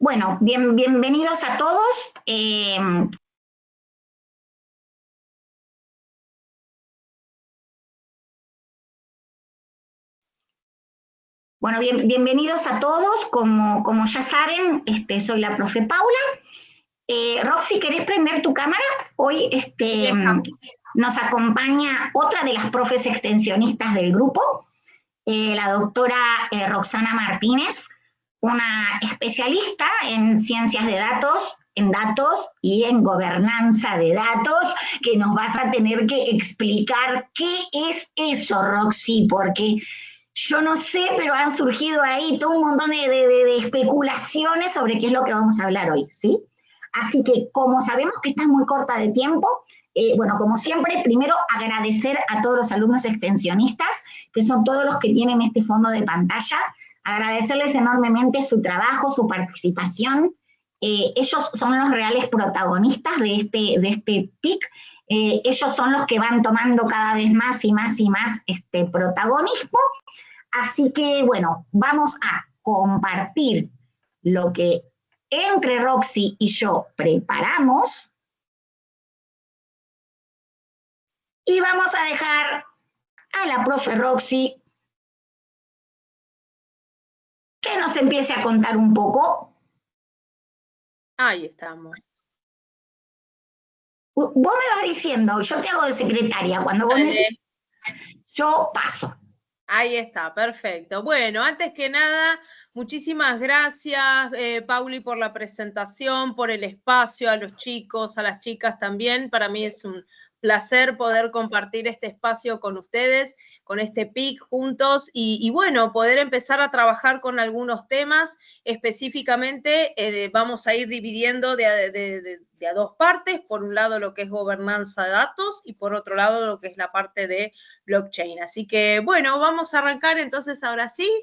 Bueno, bienvenidos a todos. Bueno, bienvenidos a todos. Como ya saben, soy la profe Paula. Roxy, ¿querés prender tu cámara? Hoy nos acompaña otra de las profes extensionistas del grupo, la doctora Roxana Martínez, una especialista en ciencias de datos, en datos y en gobernanza de datos, que nos vas a tener que explicar qué es eso, Roxy, porque yo no sé, pero han surgido ahí todo un montón de especulaciones sobre qué es lo que vamos a hablar hoy, ¿sí? Así que como sabemos que estás muy corta de tiempo, bueno, como siempre, primero agradecer a todos los alumnos extensionistas, que son todos los que tienen este fondo de pantalla, agradecerles enormemente su trabajo, su participación. Ellos son los reales protagonistas de este PIC. Ellos son los que van tomando cada vez más y más y más protagonismo. Así que, bueno, vamos a compartir lo que entre Roxy y yo preparamos. Y vamos a dejar a la profe Roxy que nos empiece a contar un poco. Ahí estamos. Vos me vas diciendo, yo te hago de secretaria, cuando vos necesites, yo paso. Ahí está, perfecto. Bueno, antes que nada, muchísimas gracias, Pauli, por la presentación, por el espacio, a los chicos, a las chicas también. Para mí es un placer poder compartir este espacio con ustedes, con este PIC juntos y bueno, poder empezar a trabajar con algunos temas. Específicamente vamos a ir dividiendo de a dos partes, por un lado lo que es gobernanza de datos y por otro lado lo que es la parte de blockchain. Así que bueno, vamos a arrancar entonces ahora sí.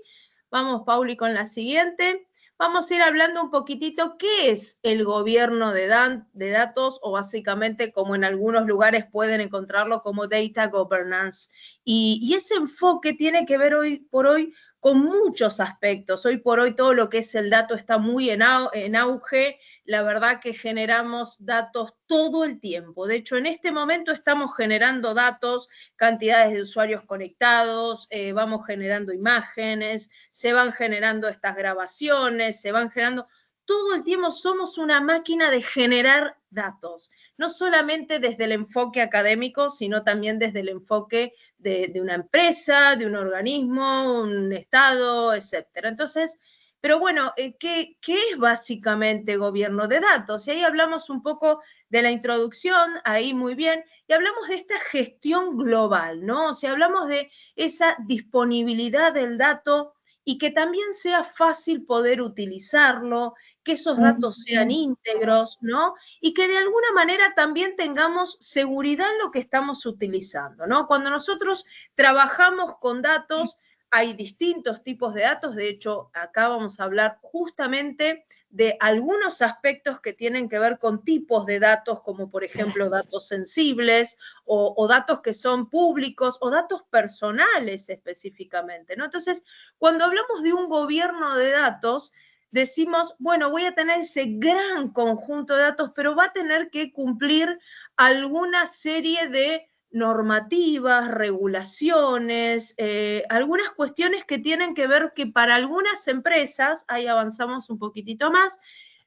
Vamos, Pauli, con la siguiente. Vamos a ir hablando un poquitito qué es el gobierno de datos, o básicamente como en algunos lugares pueden encontrarlo como data governance. Y ese enfoque tiene que ver hoy por hoy con muchos aspectos. Hoy por hoy todo lo que es el dato está muy en auge. La verdad que generamos datos todo el tiempo. De hecho, en este momento estamos generando datos, cantidades de usuarios conectados, vamos generando imágenes, se van generando estas grabaciones, se van generando, todo el tiempo somos una máquina de generar datos, no solamente desde el enfoque académico, sino también desde el enfoque de una empresa, de un organismo, un estado, etcétera. Entonces, pero bueno, ¿qué es básicamente gobierno de datos? Y ahí hablamos un poco de la introducción, ahí muy bien, y hablamos de esta gestión global, ¿no? O sea, hablamos de esa disponibilidad del dato y que también sea fácil poder utilizarlo, que esos datos sean íntegros, ¿no? Y que de alguna manera también tengamos seguridad en lo que estamos utilizando, ¿no? Cuando nosotros trabajamos con datos, hay distintos tipos de datos. De hecho, acá vamos a hablar justamente de algunos aspectos que tienen que ver con tipos de datos, como por ejemplo datos sensibles o datos que son públicos o datos personales específicamente, ¿no? Entonces, cuando hablamos de un gobierno de datos, decimos, bueno, voy a tener ese gran conjunto de datos, pero va a tener que cumplir alguna serie de normativas, regulaciones, algunas cuestiones que tienen que ver que para algunas empresas, ahí avanzamos un poquitito más,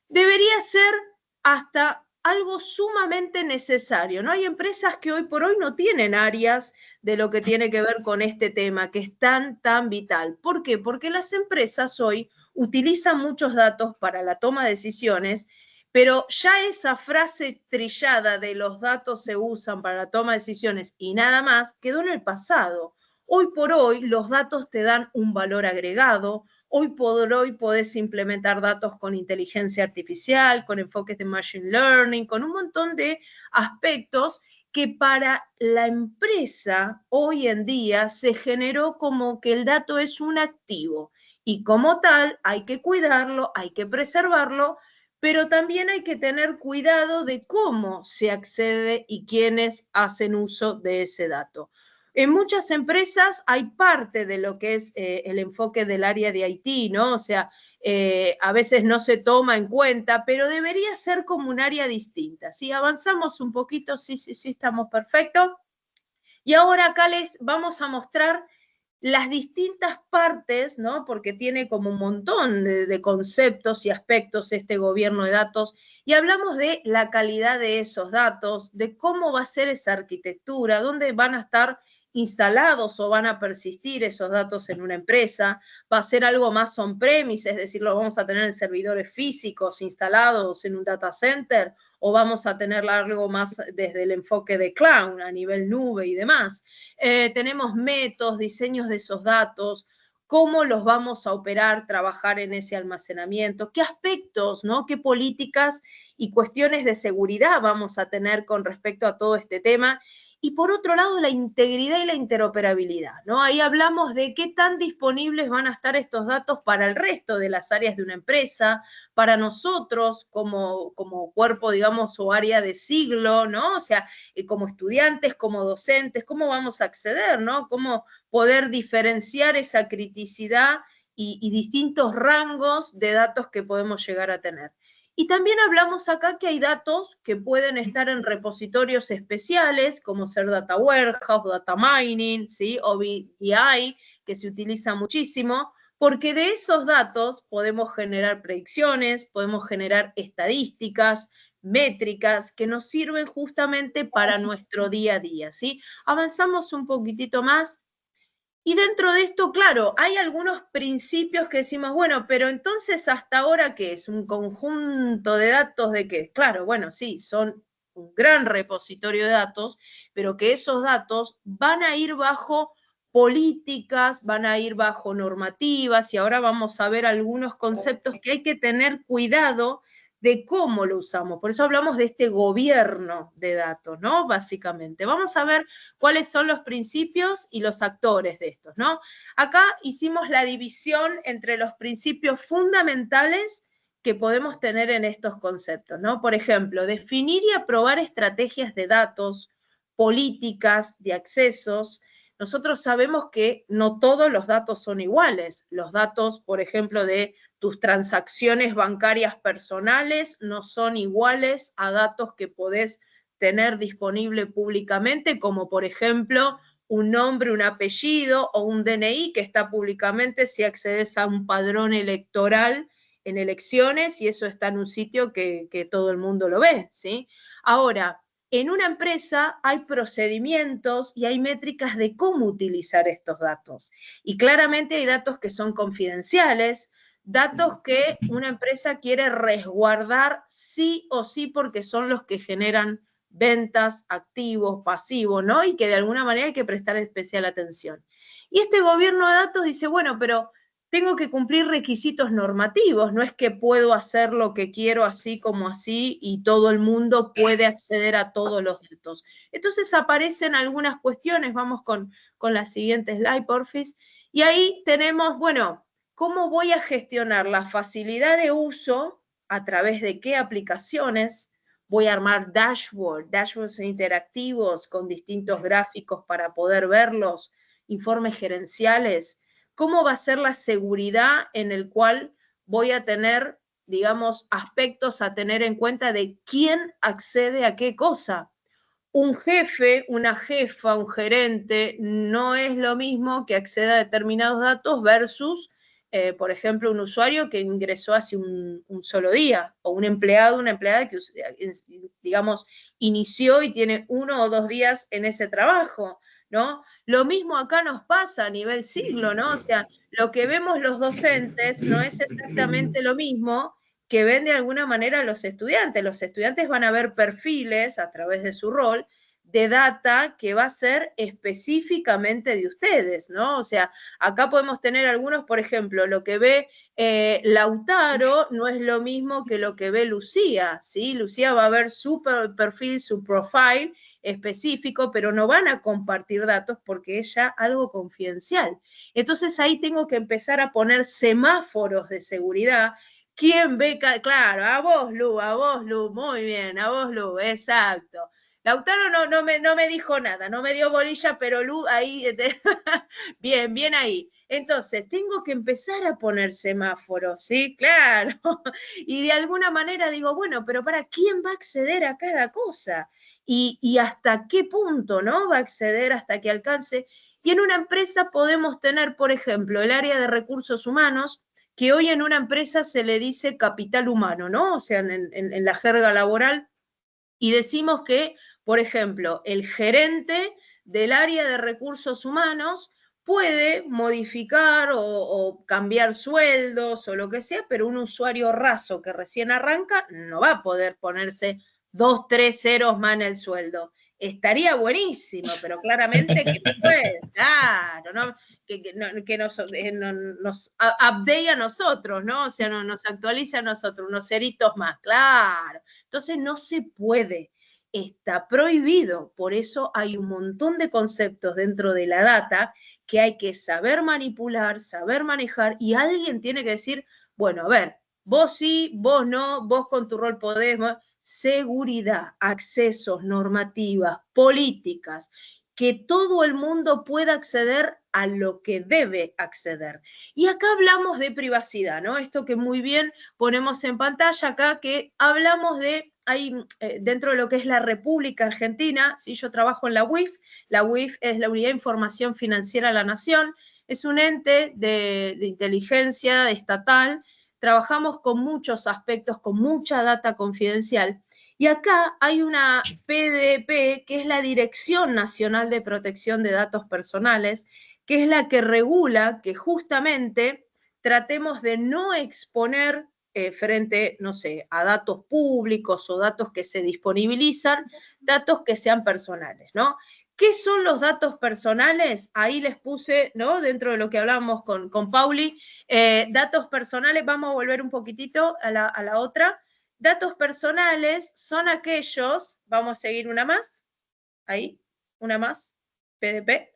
debería ser hasta algo sumamente necesario, ¿no? Hay empresas que hoy por hoy no tienen áreas de lo que tiene que ver con este tema, que es tan vital. ¿Por qué? Porque las empresas hoy utilizan muchos datos para la toma de decisiones, pero ya esa frase trillada de los datos se usan para la toma de decisiones y nada más quedó en el pasado. Hoy por hoy los datos te dan un valor agregado. Hoy por hoy podés implementar datos con inteligencia artificial, con enfoques de machine learning, con un montón de aspectos que para la empresa hoy en día se generó como que el dato es un activo y como tal hay que cuidarlo, hay que preservarlo, pero también hay que tener cuidado de cómo se accede y quiénes hacen uso de ese dato. En muchas empresas hay parte de lo que es el enfoque del área de IT, ¿no? O sea, a veces no se toma en cuenta, pero debería ser como un área distinta. Si avanzamos un poquito, sí, estamos perfectos. Y ahora acá les vamos a mostrar las distintas partes, ¿no? Porque tiene como un montón de conceptos y aspectos este gobierno de datos, y hablamos de la calidad de esos datos, de cómo va a ser esa arquitectura, dónde van a estar instalados o van a persistir esos datos en una empresa, va a ser algo más on-premise, es decir, lo vamos a tener en servidores físicos instalados en un data center, o vamos a tener algo más desde el enfoque de cloud, a nivel nube y demás. Tenemos métodos, diseños de esos datos, cómo los vamos a operar, trabajar en ese almacenamiento, qué aspectos, ¿no? Qué políticas y cuestiones de seguridad vamos a tener con respecto a todo este tema. Y por otro lado, la integridad y la interoperabilidad, ¿no? Ahí hablamos de qué tan disponibles van a estar estos datos para el resto de las áreas de una empresa, para nosotros como cuerpo, digamos, o área de siglo, ¿no? O sea, como estudiantes, como docentes, cómo vamos a acceder, ¿no? Cómo poder diferenciar esa criticidad y distintos rangos de datos que podemos llegar a tener. Y también hablamos acá que hay datos que pueden estar en repositorios especiales, como ser Data Warehouse, Data Mining, ¿sí? O BI, que se utiliza muchísimo, porque de esos datos podemos generar predicciones, podemos generar estadísticas, métricas, que nos sirven justamente para nuestro día a día, ¿sí? Avanzamos un poquitito más. Y dentro de esto, claro, hay algunos principios que decimos, bueno, pero entonces hasta ahora, ¿qué es? ¿Un conjunto de datos de qué? Claro, bueno, sí, son un gran repositorio de datos, pero que esos datos van a ir bajo políticas, van a ir bajo normativas, y ahora vamos a ver algunos conceptos que hay que tener cuidado de cómo lo usamos. Por eso hablamos de este gobierno de datos, ¿no? Básicamente. Vamos a ver cuáles son los principios y los actores de estos, ¿no? Acá hicimos la división entre los principios fundamentales que podemos tener en estos conceptos, ¿no? Por ejemplo, definir y aprobar estrategias de datos, políticas de accesos. Nosotros sabemos que no todos los datos son iguales. Los datos, por ejemplo, de tus transacciones bancarias personales no son iguales a datos que podés tener disponible públicamente, como por ejemplo un nombre, un apellido o un DNI que está públicamente si accedes a un padrón electoral en elecciones, y eso está en un sitio que todo el mundo lo ve, ¿sí? Ahora, en una empresa hay procedimientos y hay métricas de cómo utilizar estos datos. Y claramente hay datos que son confidenciales, datos que una empresa quiere resguardar sí o sí porque son los que generan ventas, activos, pasivos, ¿no? Y que de alguna manera hay que prestar especial atención. Y este gobierno de datos dice, bueno, pero tengo que cumplir requisitos normativos, no es que puedo hacer lo que quiero así como así y todo el mundo puede acceder a todos los datos. Entonces aparecen algunas cuestiones, vamos con la siguiente slide, porfis, y ahí tenemos, bueno, ¿cómo voy a gestionar la facilidad de uso? ¿A través de qué aplicaciones? Voy a armar dashboards interactivos con distintos gráficos para poder verlos, informes gerenciales. ¿Cómo va a ser la seguridad en el cual voy a tener, digamos, aspectos a tener en cuenta de quién accede a qué cosa? Un jefe, una jefa, un gerente, no es lo mismo que acceda a determinados datos versus, por ejemplo, un usuario que ingresó hace un solo día, o un empleado, una empleada que, digamos, inició y tiene 1 o 2 días en ese trabajo, ¿no? Lo mismo acá nos pasa a nivel siglo, ¿no? O sea, lo que vemos los docentes no es exactamente lo mismo que ven de alguna manera a los estudiantes. Los estudiantes van a ver perfiles a través de su rol de data que va a ser específicamente de ustedes, ¿no? O sea, acá podemos tener algunos, por ejemplo, lo que ve Lautaro no es lo mismo que lo que ve Lucía, ¿sí? Lucía va a ver su perfil, su profile específico, pero no van a compartir datos porque es ya algo confidencial. Entonces ahí tengo que empezar a poner semáforos de seguridad. ¿Quién ve? Claro, a vos, Lu, muy bien, a vos, Lu, exacto. Lautaro no me dijo nada, no me dio bolilla, pero Lu, ahí, bien, bien ahí. Entonces, tengo que empezar a poner semáforos, ¿sí? Claro. Y de alguna manera digo, bueno, pero ¿para quién va a acceder a cada cosa? Y hasta qué punto, ¿no? Va a acceder hasta que alcance. Y en una empresa podemos tener, por ejemplo, el área de recursos humanos, que hoy en una empresa se le dice capital humano, ¿no? O sea, en la jerga laboral, y decimos que, por ejemplo, el gerente del área de recursos humanos puede modificar o cambiar sueldos o lo que sea, pero un usuario raso que recién arranca no va a poder ponerse 2, 3 ceros más en el sueldo. Estaría buenísimo, pero claramente que no puede, claro, ¿no? Que nos update a nosotros, ¿no? O sea, nos actualiza a nosotros, unos ceritos más, claro. Entonces no se puede, está prohibido. Por eso hay un montón de conceptos dentro de la data que hay que saber manipular, saber manejar, y alguien tiene que decir, bueno, a ver, vos sí, vos no, vos con tu rol podés. Seguridad, accesos, normativas, políticas, que todo el mundo pueda acceder a lo que debe acceder. Y acá hablamos de privacidad, ¿no? Esto que muy bien ponemos en pantalla acá, que hablamos de, dentro de lo que es la República Argentina, ¿sí? Yo trabajo en la UIF es la Unidad de Información Financiera de la Nación, es un ente de inteligencia estatal. Trabajamos con muchos aspectos, con mucha data confidencial. Y acá hay una PDP, que es la Dirección Nacional de Protección de Datos Personales, que es la que regula que justamente tratemos de no exponer frente, no sé, a datos públicos o datos que se disponibilizan, datos que sean personales, ¿no? ¿Qué son los datos personales? Ahí les puse, ¿no? Dentro de lo que hablábamos con Pauli, datos personales, vamos a volver un poquitito a la otra. Datos personales son aquellos, vamos a seguir una más, ahí, una más, PDP.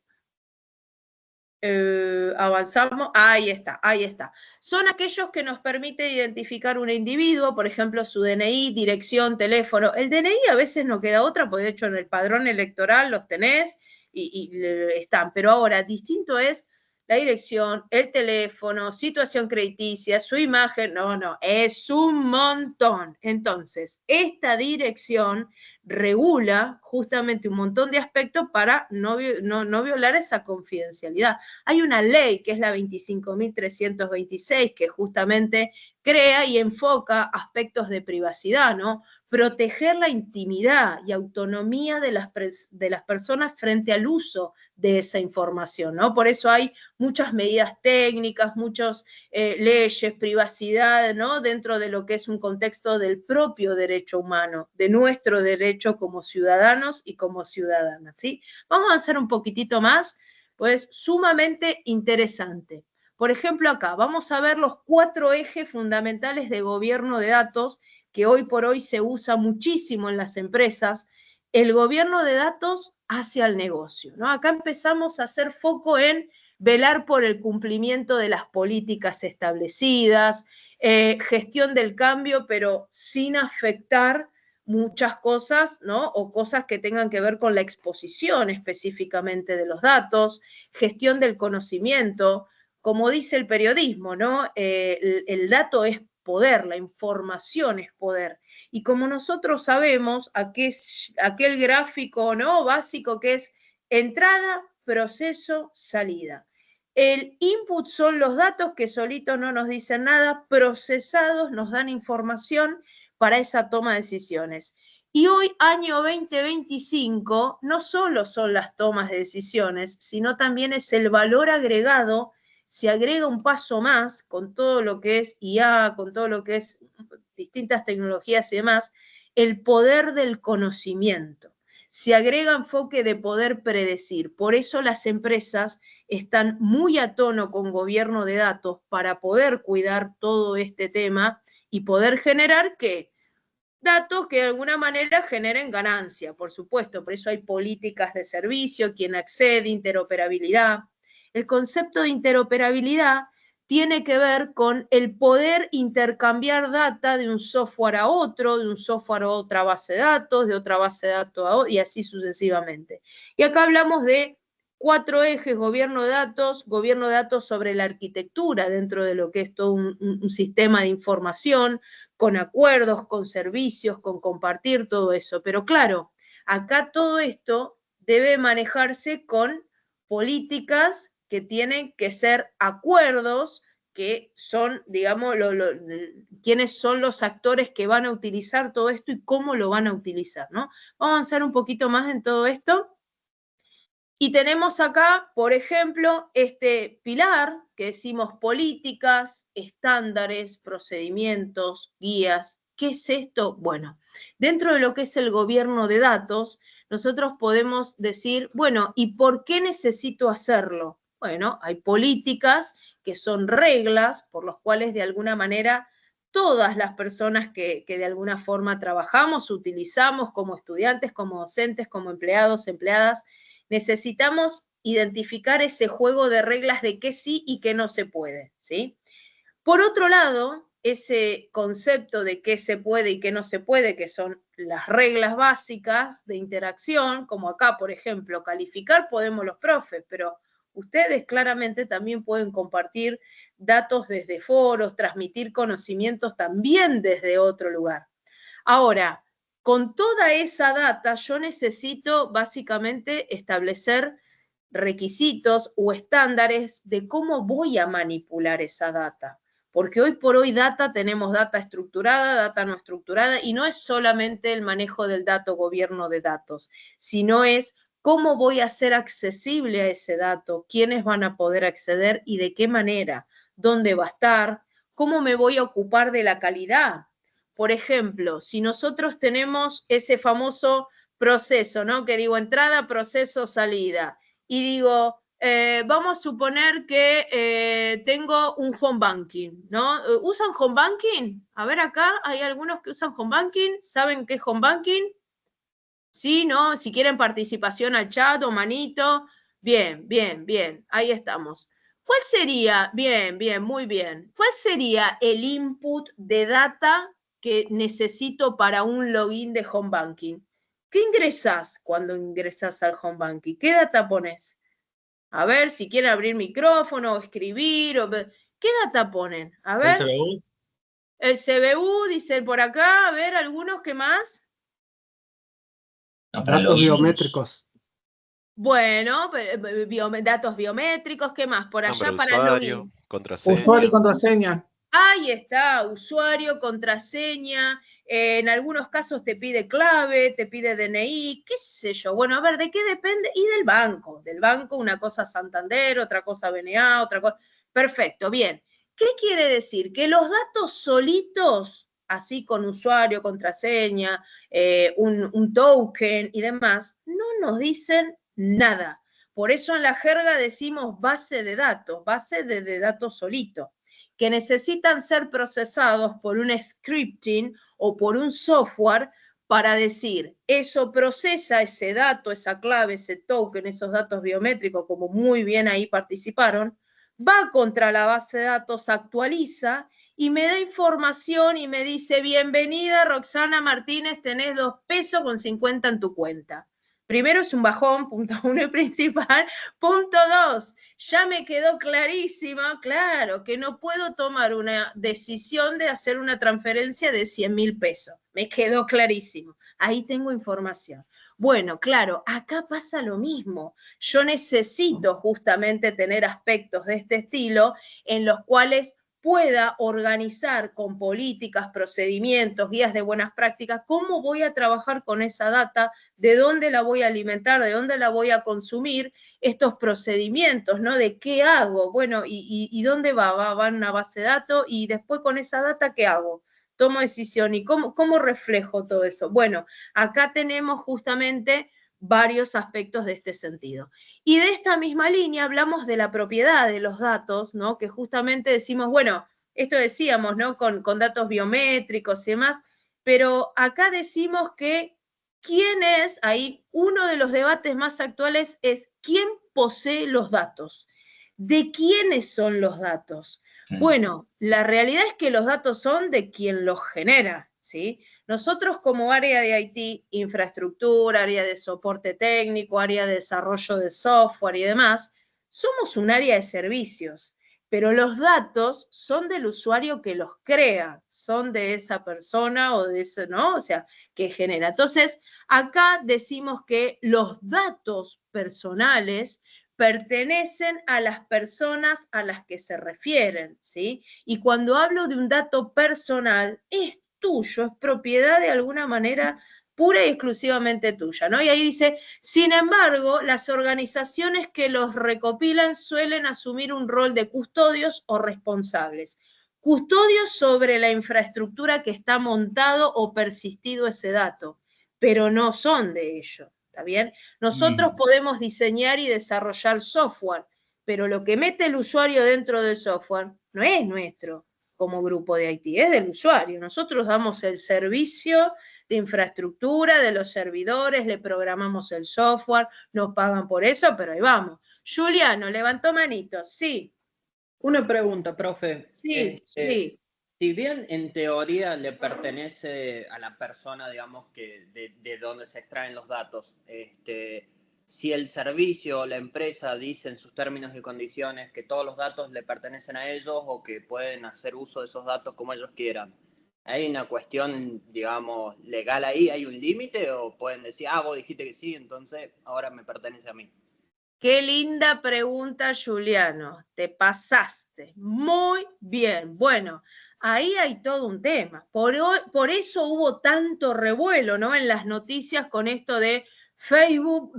Avanzamos, ahí está, ahí está. Son aquellos que nos permiten identificar un individuo, por ejemplo, su DNI, dirección, teléfono. El DNI a veces no queda otra, porque de hecho en el padrón electoral los tenés y están, pero ahora distinto es la dirección, el teléfono, situación crediticia, su imagen, no, es un montón. Entonces, esta dirección regula justamente un montón de aspectos para no violar esa confidencialidad. Hay una ley que es la 25.326 que justamente crea y enfoca aspectos de privacidad, ¿no? Proteger la intimidad y autonomía de las personas frente al uso de esa información, ¿no? Por eso hay muchas medidas técnicas, muchas leyes, privacidad, ¿no? Dentro de lo que es un contexto del propio derecho humano, de nuestro derecho como ciudadanos y como ciudadanas, ¿sí? Vamos a avanzar un poquitito más, pues sumamente interesante. Por ejemplo, acá vamos a ver los 4 ejes fundamentales de gobierno de datos que hoy por hoy se usa muchísimo en las empresas. El gobierno de datos hacia el negocio, ¿no? Acá empezamos a hacer foco en velar por el cumplimiento de las políticas establecidas, gestión del cambio, pero sin afectar muchas cosas, ¿no? O cosas que tengan que ver con la exposición específicamente de los datos, gestión del conocimiento, como dice el periodismo, ¿no? El dato es poder, la información es poder. Y como nosotros sabemos, aquel gráfico, ¿no? Básico que es entrada, proceso, salida. El input son los datos que solitos no nos dicen nada, procesados nos dan información para esa toma de decisiones. Y hoy, año 2025, no solo son las tomas de decisiones, sino también es el valor agregado. Se agrega un paso más con todo lo que es IA, con todo lo que es distintas tecnologías y demás, el poder del conocimiento. Se agrega enfoque de poder predecir. Por eso las empresas están muy a tono con gobierno de datos para poder cuidar todo este tema y poder generar ¿qué? Datos que de alguna manera generen ganancia, por supuesto. Por eso hay políticas de servicio, quien accede, interoperabilidad. El concepto de interoperabilidad tiene que ver con el poder intercambiar data de un software a otro, de un software a otra base de datos, de otra base de datos a otra, y así sucesivamente. Y acá hablamos de 4 ejes: gobierno de datos sobre la arquitectura dentro de lo que es todo un sistema de información, con acuerdos, con servicios, con compartir todo eso. Pero claro, acá todo esto debe manejarse con políticas que tienen que ser acuerdos, que son, digamos, quiénes son los actores que van a utilizar todo esto y cómo lo van a utilizar, ¿no? Vamos a avanzar un poquito más en todo esto. Y tenemos acá, por ejemplo, este pilar que decimos políticas, estándares, procedimientos, guías. ¿Qué es esto? Bueno, dentro de lo que es el gobierno de datos, nosotros podemos decir, bueno, ¿y por qué necesito hacerlo? Bueno, hay políticas que son reglas por las cuales de alguna manera todas las personas que de alguna forma trabajamos, utilizamos como estudiantes, como docentes, como empleados, empleadas, necesitamos identificar ese juego de reglas de qué sí y qué no se puede, ¿sí? Por otro lado, ese concepto de qué se puede y qué no se puede, que son las reglas básicas de interacción, como acá, por ejemplo, calificar podemos los profes, pero ustedes claramente también pueden compartir datos desde foros, transmitir conocimientos también desde otro lugar. Ahora, con toda esa data yo necesito básicamente establecer requisitos o estándares de cómo voy a manipular esa data. Porque hoy por hoy tenemos data estructurada, data no estructurada, y no es solamente el manejo del dato, gobierno de datos, sino es cómo voy a hacer accesible a ese dato, quiénes van a poder acceder y de qué manera, dónde va a estar, cómo me voy a ocupar de la calidad. Por ejemplo, si nosotros tenemos ese famoso proceso, ¿no? Que digo entrada, proceso, salida, y digo, vamos a suponer que tengo un home banking, ¿no? ¿Usan home banking? A ver acá, hay algunos que usan home banking, ¿saben qué es home banking? Sí, ¿no? Si quieren participación al chat o manito, bien, bien, bien, ahí estamos. ¿Cuál sería, bien, bien, muy bien, cuál sería el input de data que necesito para un login de home banking? ¿Qué ingresás cuando ingresás al home banking? ¿Qué data pones? A ver, si quieren abrir micrófono o escribir, ¿qué data ponen? A ver. ¿El CBU? El CBU, dicen por acá, a ver, algunos, ¿qué más? Datos biométricos. Bueno, datos biométricos, ¿qué más? Por allá Nombre para de el usuario, login. contraseña. Usuario y contraseña. Ahí está, usuario, contraseña, en algunos casos te pide clave, te pide DNI, qué sé yo. Bueno, a ver, ¿de qué depende? Y del banco. Del banco, una cosa Santander, otra cosa BNA, otra cosa. Perfecto, bien. ¿Qué quiere decir? Que los datos solitos, así con usuario, contraseña, un token y demás, no nos dicen nada. Por eso en la jerga decimos base de datos, base de datos solito, que necesitan ser procesados por un scripting o por un software para decir, eso procesa ese dato, esa clave, ese token, esos datos biométricos, como muy bien ahí participaron, va contra la base de datos, actualiza y me da información y me dice, bienvenida Roxana Martínez, tenés 2 pesos con 50 en tu cuenta. Primero es un bajón, punto 1 y principal. Punto 2, ya me quedó clarísimo, claro, que no puedo tomar una decisión de hacer una transferencia de 100.000 pesos. Me quedó clarísimo. Ahí tengo información. Bueno, claro, acá pasa lo mismo. Yo necesito justamente tener aspectos de este estilo en los cuales pueda organizar con políticas, procedimientos, guías de buenas prácticas, cómo voy a trabajar con esa data, de dónde la voy a alimentar, de dónde la voy a consumir, estos procedimientos, ¿no? De qué hago, bueno, y dónde va en una base de datos, y después con esa data, ¿qué hago? Tomo decisión, ¿y cómo reflejo todo eso? Bueno, acá tenemos justamente varios aspectos de este sentido. Y de esta misma línea hablamos de la propiedad de los datos, ¿no? Que justamente decimos, bueno, esto decíamos, ¿no? Con datos biométricos y demás, pero acá decimos que quién es, ahí uno de los debates más actuales es quién posee los datos. ¿de quiénes son los datos? Bueno, la realidad es que los datos son de quien los genera, ¿sí? Nosotros como área de IT, infraestructura, área de soporte técnico, área de desarrollo de software y demás, somos un área de servicios, pero los datos son del usuario que los crea, son de esa persona o de ese, ¿no? O sea, que genera. Entonces, acá decimos que los datos personales pertenecen a las personas a las que se refieren, ¿sí? Y cuando hablo de un dato personal, es tuyo, es propiedad de alguna manera pura y exclusivamente tuya, ¿no? Y ahí dice, sin embargo, las organizaciones que los recopilan suelen asumir un rol de custodios o responsables. Custodios sobre la infraestructura que está montado o persistido ese dato, pero no son de ellos. ¿Está bien? Nosotros podemos diseñar y desarrollar software, pero lo que mete el usuario dentro del software no es nuestro como grupo de IT, es del usuario. Nosotros damos el servicio de infraestructura, de los servidores, le programamos el software, nos pagan por eso, pero ahí vamos. Juliano, levantó manitos, sí. Una pregunta, profe. Sí, sí. Si bien en teoría le pertenece a la persona, digamos, que de donde se extraen los datos, si el servicio o la empresa dice en sus términos y condiciones que todos los datos le pertenecen a ellos o que pueden hacer uso de esos datos como ellos quieran, ¿hay una cuestión, digamos, legal ahí? ¿Hay un límite? ¿O pueden decir, vos dijiste que sí, entonces ahora me pertenece a mí? Qué linda pregunta, Juliano. Te pasaste. Muy bien. Bueno, ahí hay todo un tema. Por eso hubo tanto revuelo, ¿no? En las noticias con esto de Facebook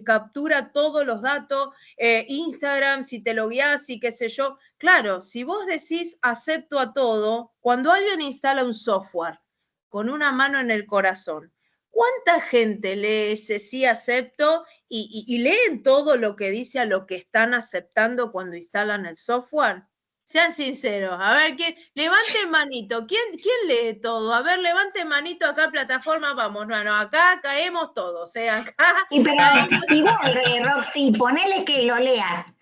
captura todos los datos, Instagram, si te logueás y qué sé yo. Claro, si vos decís acepto a todo, cuando alguien instala un software con una mano en el corazón, ¿cuánta gente lee ese sí acepto y leen todo lo que dice a lo que están aceptando cuando instalan el software? Sean sinceros. A ver, levanten manito. ¿Quién lee todo? A ver, levanten manito acá en plataforma. Vamos, bueno, acá caemos todos. Acá. Y pero igual, Roxy, ponele que lo leas,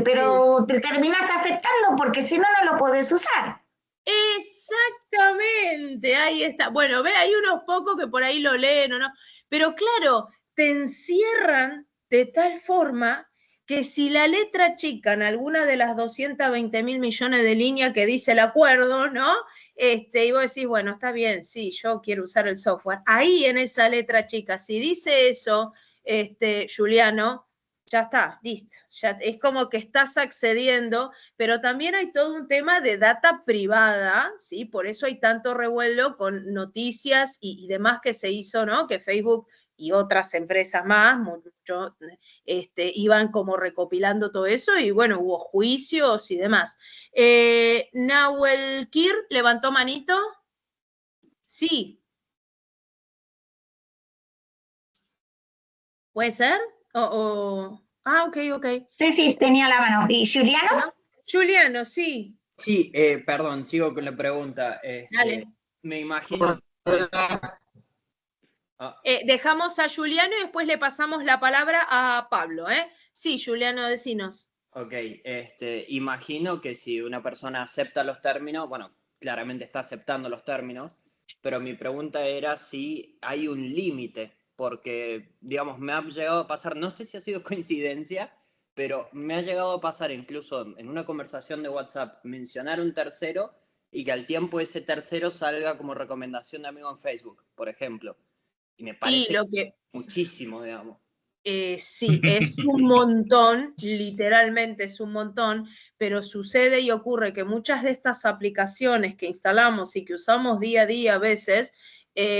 pero te terminas aceptando porque si no, no lo podés usar. Exactamente, ahí está. Bueno, ve, hay unos pocos que por ahí lo leen o no, pero claro, te encierran de tal forma que si la letra chica en alguna de las 220.000 millones de líneas que dice el acuerdo, ¿no? Y vos decís, bueno, está bien, sí, yo quiero usar el software. Ahí en esa letra chica, si dice eso, Juliano, ya está, listo. Ya es como que estás accediendo, pero también hay todo un tema de data privada, ¿sí? Por eso hay tanto revuelo con noticias y demás que se hizo, ¿no? Que Facebook y otras empresas más, mucho, iban como recopilando todo eso y bueno, hubo juicios y demás. Nahuel Kir levantó manito. Sí. ¿Puede ser? Ok. Sí, tenía la mano. ¿Y Juliano? Juliano, sí. Sí, perdón, sigo con la pregunta. Dale. Me imagino... Dejamos a Juliano y después le pasamos la palabra a Pablo, ¿eh? Sí, Juliano, decinos. Ok, imagino que si una persona acepta los términos, bueno, claramente está aceptando los términos, pero mi pregunta era si hay un límite, porque, digamos, me ha llegado a pasar, no sé si ha sido coincidencia, pero me ha llegado a pasar incluso en una conversación de WhatsApp mencionar un tercero y que al tiempo ese tercero salga como recomendación de amigo en Facebook, por ejemplo. Y me parece muchísimo, digamos. Sí, es un montón, literalmente es un montón, pero sucede y ocurre que muchas de estas aplicaciones que instalamos y que usamos día a día a veces,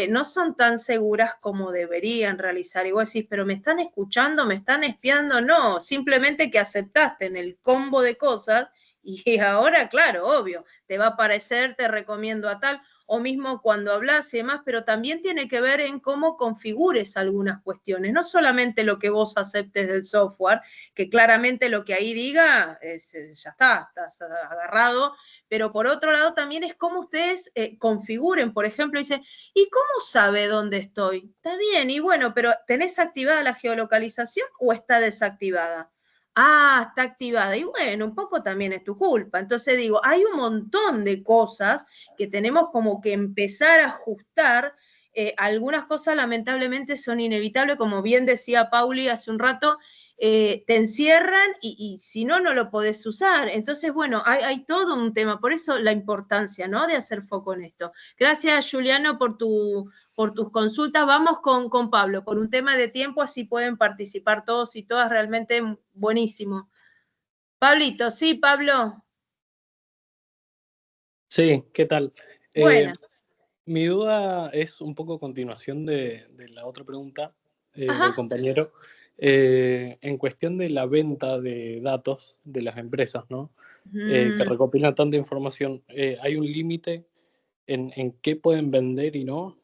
no son tan seguras como deberían realizar. Y vos decís, pero ¿me están escuchando? ¿Me están espiando? No, simplemente que aceptaste en el combo de cosas y ahora, claro, obvio, te va a aparecer, te recomiendo a tal, o mismo cuando hablas y demás, pero también tiene que ver en cómo configures algunas cuestiones, no solamente lo que vos aceptes del software, que claramente lo que ahí diga, ya está, estás agarrado, pero por otro lado también es cómo ustedes configuren, por ejemplo, dice, ¿y cómo sabe dónde estoy? Está bien, y bueno, pero ¿tenés activada la geolocalización o está desactivada? está activada. Y bueno, un poco también es tu culpa. Entonces digo, hay un montón de cosas que tenemos como que empezar a ajustar. Algunas cosas lamentablemente son inevitables, como bien decía Pauli hace un rato, te encierran y si no, no lo podés usar. Entonces, bueno, hay todo un tema. Por eso la importancia, ¿no?, de hacer foco en esto. Gracias, Juliano, por tus consultas. Vamos con Pablo, por un tema de tiempo, así pueden participar todos y todas, realmente buenísimo. Pablito, ¿sí, Pablo? Sí, ¿qué tal? Bueno. Mi duda es un poco continuación de la otra pregunta del compañero. En cuestión de la venta de datos de las empresas, ¿no? Que recopilan tanta información, ¿hay un límite en qué pueden vender y no?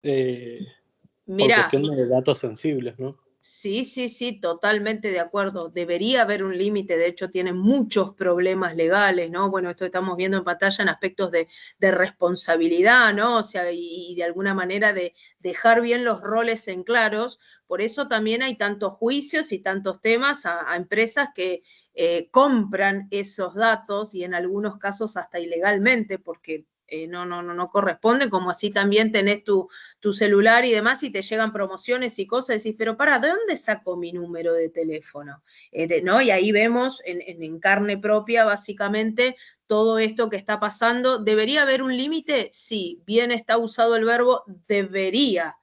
Por cuestión de datos sensibles, ¿no? Sí, totalmente de acuerdo. Debería haber un límite, de hecho tiene muchos problemas legales, ¿no? Bueno, esto estamos viendo en pantalla en aspectos de responsabilidad, ¿no? O sea, y de alguna manera de dejar bien los roles en claros. Por eso también hay tantos juicios y tantos temas a empresas que compran esos datos y en algunos casos hasta ilegalmente, porque no corresponde, como así también tenés tu celular y demás y te llegan promociones y cosas, decís, pero ¿de dónde saco mi número de teléfono? ¿No? Y ahí vemos en carne propia básicamente todo esto que está pasando. ¿Debería haber un límite? Sí, bien está usado el verbo debería.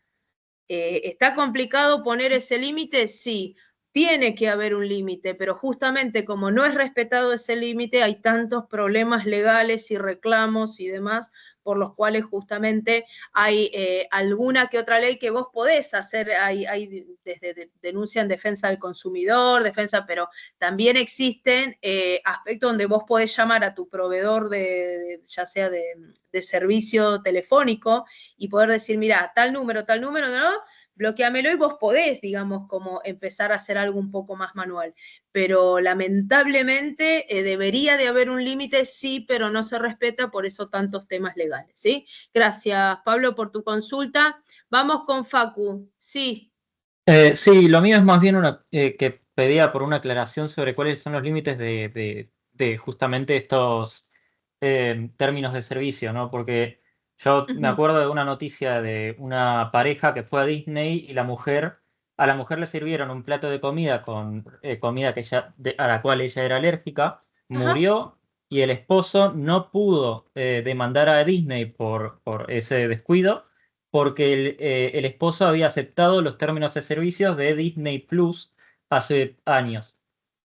¿Está complicado poner ese límite? Sí. Tiene que haber un límite, pero justamente como no es respetado ese límite, hay tantos problemas legales y reclamos y demás, por los cuales justamente hay alguna que otra ley que vos podés hacer, hay desde denuncia en defensa del consumidor, defensa, pero también existen aspectos donde vos podés llamar a tu proveedor ya sea de servicio telefónico y poder decir, mira, tal número, ¿no? Bloqueamelo y vos podés, digamos, como empezar a hacer algo un poco más manual. Pero lamentablemente debería de haber un límite, sí, pero no se respeta, por eso tantos temas legales, ¿sí? Gracias, Pablo, por tu consulta. Vamos con Facu, sí. Sí, lo mío es más bien que pedía por una aclaración sobre cuáles son los límites de justamente estos términos de servicio, ¿no? Porque yo me acuerdo de una noticia de una pareja que fue a Disney y a la mujer le sirvieron un plato de comida con comida a la cual ella era alérgica, murió y el esposo no pudo demandar a Disney por ese descuido, porque el esposo había aceptado los términos de servicios de Disney Plus hace años.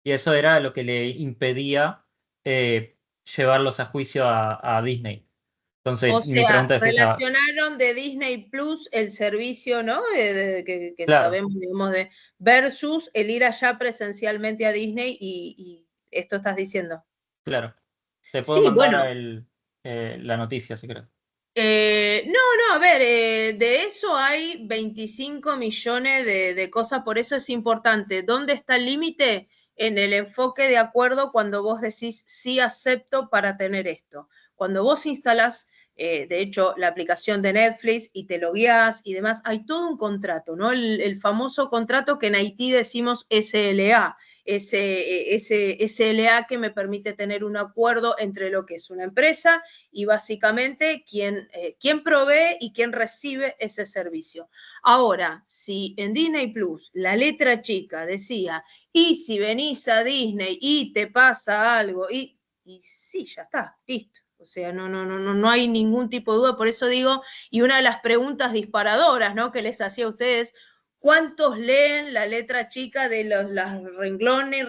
Y eso era lo que le impedía llevarlos a juicio a Disney. Entonces, mi pregunta es esa. Relacionaron de Disney Plus el servicio, ¿no? Que Claro. Sabemos, digamos, versus el ir allá presencialmente a Disney y esto estás diciendo. Claro. Te puedo mandar la noticia, si querés. No, a ver, de eso hay 25 millones de cosas, por eso es importante. ¿Dónde está el límite? En el enfoque de acuerdo cuando vos decís sí acepto para tener esto. Cuando vos instalás, de hecho, la aplicación de Netflix y te logueás y demás, hay todo un contrato, ¿no? El famoso contrato que en Haití decimos SLA. Ese SLA que me permite tener un acuerdo entre lo que es una empresa y básicamente quién provee y quién recibe ese servicio. Ahora, si en Disney Plus la letra chica decía, y si venís a Disney y te pasa algo, y sí, ya está, listo. O sea, no hay ningún tipo de duda, por eso digo, y una de las preguntas disparadoras, ¿no?, que les hacía a ustedes, ¿cuántos leen la letra chica de las renglones,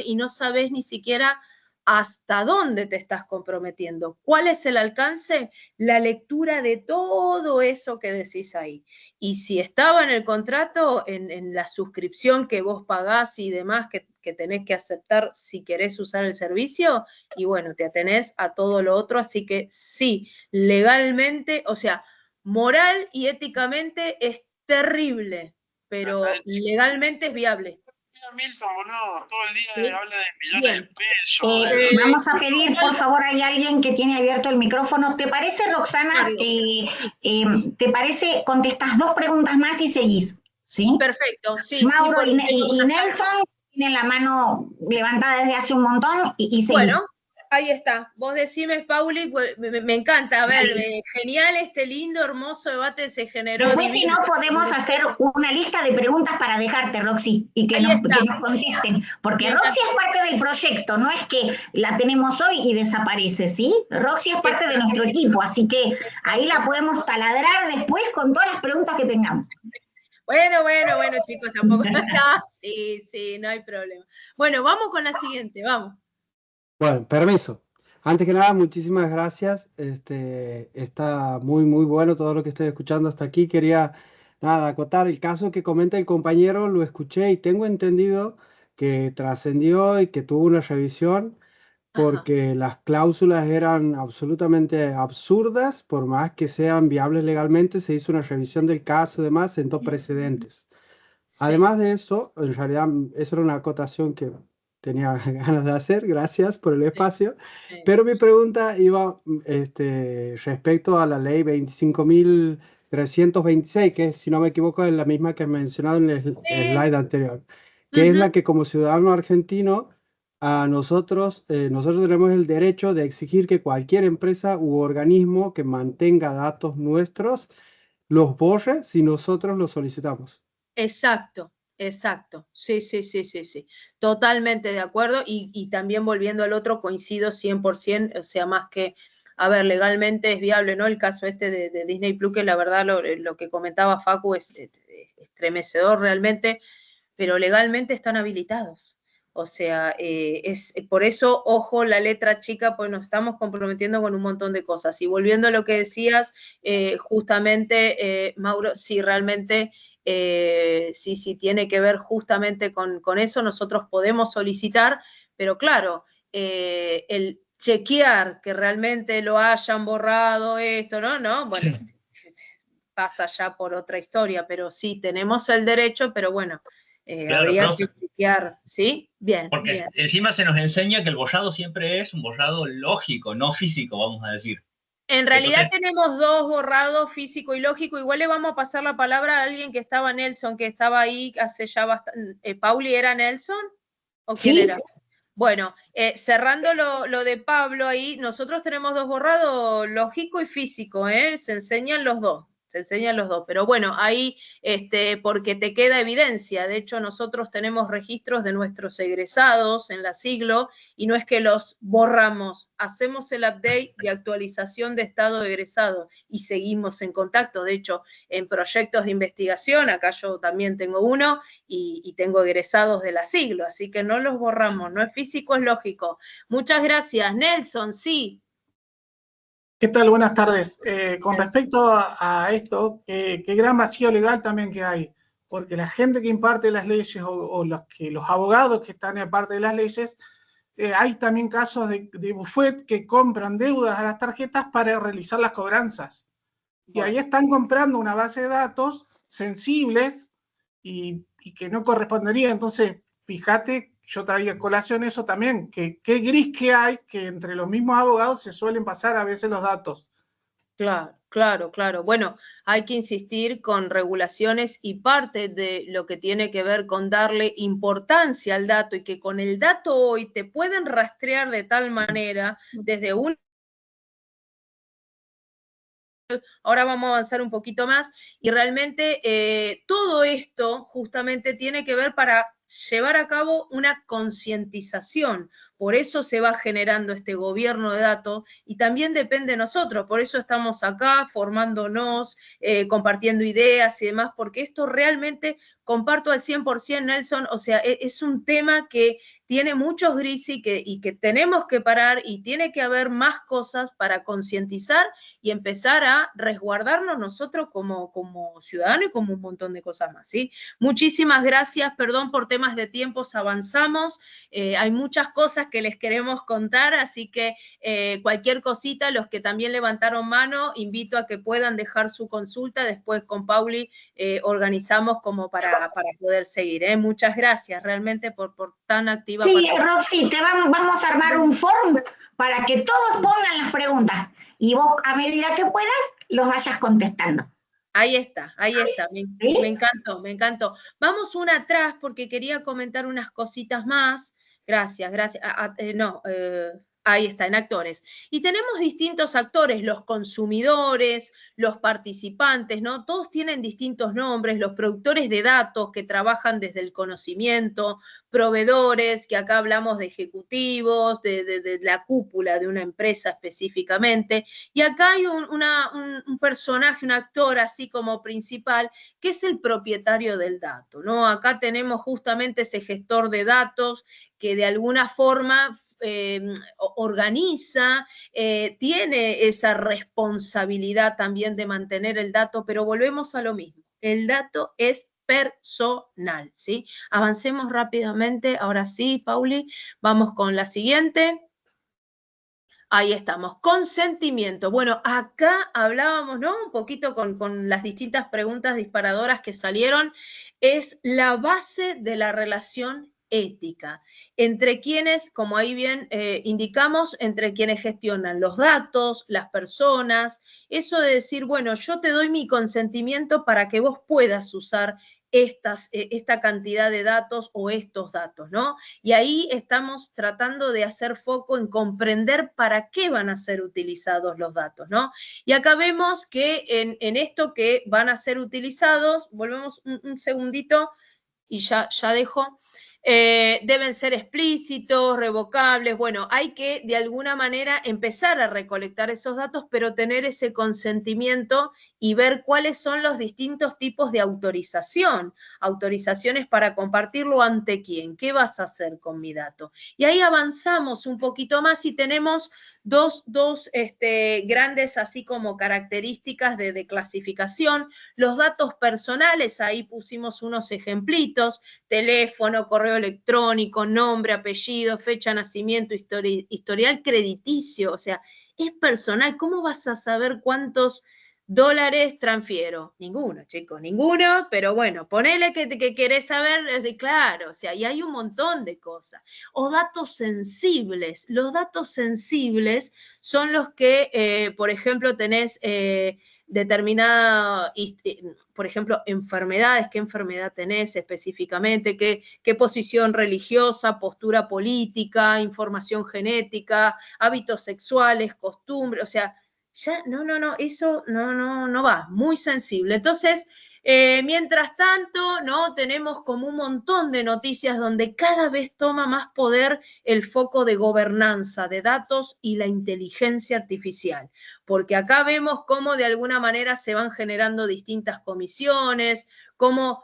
y no sabés ni siquiera hasta dónde te estás comprometiendo? ¿Cuál es el alcance? La lectura de todo eso que decís ahí. Y si estaba en el contrato, en la suscripción que vos pagás y demás, que tenés que aceptar si querés usar el servicio, y bueno, te atenés a todo lo otro, así que sí, legalmente, o sea, moral y éticamente es terrible, pero legalmente es viable. Milton, boludo, todo el día habla de millones de pesos. Vamos a pedir, por favor, hay alguien que tiene abierto el micrófono. ¿Te parece, Roxana? ¿Te parece? Contestás 2 preguntas más y seguís, ¿sí? Perfecto, sí. Mauro y Nelson, tiene la mano levantada desde hace un montón y se bueno, hizo. Ahí está. Vos decime, Pauli, pues, me encanta. A ver, genial este lindo, hermoso debate se generó. Después, si no, podemos hacer una lista de preguntas para dejarte, Roxy, y que nos contesten. Porque Roxy es parte del proyecto, no es que la tenemos hoy y desaparece, ¿sí? Roxy es parte de nuestro equipo, así que ahí la podemos taladrar después con todas las preguntas que tengamos. Bueno, chicos, tampoco. Sí, no hay problema. Bueno, vamos con la siguiente, vamos. Bueno, permiso. Antes que nada, muchísimas gracias. Está muy bueno todo lo que estoy escuchando hasta aquí. Quería, acotar el caso que comenta el compañero, lo escuché y tengo entendido que trascendió y que tuvo una revisión porque las cláusulas eran absolutamente absurdas, por más que sean viables legalmente, se hizo una revisión del caso y demás, sentó precedentes. Además de eso, en realidad, eso era una acotación que tenía ganas de hacer, gracias por el espacio, pero mi pregunta iba respecto a la ley 25.326, que si no me equivoco es la misma que he mencionado en el slide anterior, que es la que como ciudadano argentino, a nosotros tenemos el derecho de exigir que cualquier empresa u organismo que mantenga datos nuestros los borre si nosotros los solicitamos. Exacto. Sí. Totalmente de acuerdo. Y también volviendo al otro, coincido 100%, o sea, más que, a ver, legalmente es viable, ¿no? El caso de Disney Plus, que la verdad lo que comentaba Facu es estremecedor realmente, pero legalmente están habilitados. O sea, por eso, ojo, la letra chica, pues nos estamos comprometiendo con un montón de cosas. Y volviendo a lo que decías, justamente, Mauro, sí, realmente, sí, tiene que ver justamente con eso, nosotros podemos solicitar, pero claro, el chequear que realmente lo hayan borrado esto, ¿no? Bueno, pasa ya por otra historia, pero sí, tenemos el derecho, pero bueno, claro, habría que chequear, ¿sí? Bien. Porque encima se nos enseña que el borrado siempre es un borrado lógico, no físico, vamos a decir. En realidad tenemos dos borrados, físico y lógico. Igual le vamos a pasar la palabra a alguien que estaba, Nelson, que estaba ahí hace ya bastante. ¿Pauli era Nelson? ¿O quién era? Bueno, cerrando lo de Pablo ahí, nosotros tenemos dos borrados, lógico y físico, se enseñan los dos. Pero bueno, ahí, porque te queda evidencia. De hecho, nosotros tenemos registros de nuestros egresados en la siglo y no es que los borramos, hacemos el update de actualización de estado de egresado y seguimos en contacto. De hecho, en proyectos de investigación, acá yo también tengo uno y tengo egresados de la siglo, así que no los borramos, no es físico, es lógico. Muchas gracias. Nelson, sí. ¿Qué tal? Buenas tardes. Con respecto a esto, qué gran vacío legal también que hay, porque la gente que imparte las leyes o los abogados que están aparte de las leyes, hay también casos de bufet que compran deudas a las tarjetas para realizar las cobranzas. Y ahí están comprando una base de datos sensibles y que no correspondería. Entonces, fíjate, yo traía a colación eso también, que qué gris que hay, que entre los mismos abogados se suelen pasar a veces los datos. Claro. Bueno, hay que insistir con regulaciones y parte de lo que tiene que ver con darle importancia al dato y que con el dato hoy te pueden rastrear de tal manera desde un... Ahora vamos a avanzar un poquito más y realmente todo esto justamente tiene que ver para llevar a cabo una concientización. Por eso se va generando este gobierno de datos y también depende de nosotros. Por eso estamos acá formándonos, compartiendo ideas y demás, porque esto realmente comparto al 100%, Nelson. O sea, es un tema que tiene muchos grises y que tenemos que parar y tiene que haber más cosas para concientizar y empezar a resguardarnos nosotros como ciudadanos y como un montón de cosas más, ¿sí? Muchísimas gracias, perdón por temas de tiempos, avanzamos, hay muchas cosas que les queremos contar, así que cualquier cosita, los que también levantaron mano, invito a que puedan dejar su consulta, después con Pauli organizamos como para poder seguir, Muchas gracias realmente por tan activa. Sí, Roxy, vamos a armar un form para que todos pongan las preguntas y vos a medida que puedas los vayas contestando. Ahí está, me encantó, me encantó. Vamos una atrás porque quería comentar unas cositas más. Gracias. Ahí está, en actores. Y tenemos distintos actores, los consumidores, los participantes, ¿no? Todos tienen distintos nombres, los productores de datos que trabajan desde el conocimiento, proveedores, que acá hablamos de ejecutivos, de la cúpula de una empresa específicamente, y acá hay un personaje, un actor así como principal, que es el propietario del dato, ¿no? Acá tenemos justamente ese gestor de datos que de alguna forma organiza, tiene esa responsabilidad también de mantener el dato, pero volvemos a lo mismo, el dato es personal, ¿sí? Avancemos rápidamente, ahora sí, Pauli, vamos con la siguiente. Ahí estamos, consentimiento. Bueno, acá hablábamos, ¿no? Un poquito con las distintas preguntas disparadoras que salieron, es la base de la relación ética, entre quienes, como ahí bien indicamos, entre quienes gestionan los datos, las personas, eso de decir, bueno, yo te doy mi consentimiento para que vos puedas usar esta cantidad de datos o estos datos, ¿no? Y ahí estamos tratando de hacer foco en comprender para qué van a ser utilizados los datos, ¿no? Y acá vemos que en esto que van a ser utilizados, volvemos un segundito y ya dejo, deben ser explícitos, revocables, bueno, hay que de alguna manera empezar a recolectar esos datos, pero tener ese consentimiento y ver cuáles son los distintos tipos de autorización, autorizaciones para compartirlo ante quién, qué vas a hacer con mi dato. Y ahí avanzamos un poquito más y tenemos dos grandes así como características de clasificación, los datos personales, ahí pusimos unos ejemplitos, teléfono, correo electrónico, nombre, apellido, fecha de nacimiento, historial crediticio, o sea, es personal, ¿cómo vas a saber cuántos dólares transfiero? Ninguno, chicos, ninguno, pero bueno, ponele que querés saber, claro, o sea, y hay un montón de cosas. O datos sensibles, los datos sensibles son los que, por ejemplo, tenés determinada, por ejemplo, enfermedades, qué enfermedad tenés específicamente, qué posición religiosa, postura política, información genética, hábitos sexuales, costumbres, o sea, ya, eso no va, muy sensible. Entonces, mientras tanto, ¿no? Tenemos como un montón de noticias donde cada vez toma más poder el foco de gobernanza de datos y la inteligencia artificial, porque acá vemos cómo de alguna manera se van generando distintas comisiones, cómo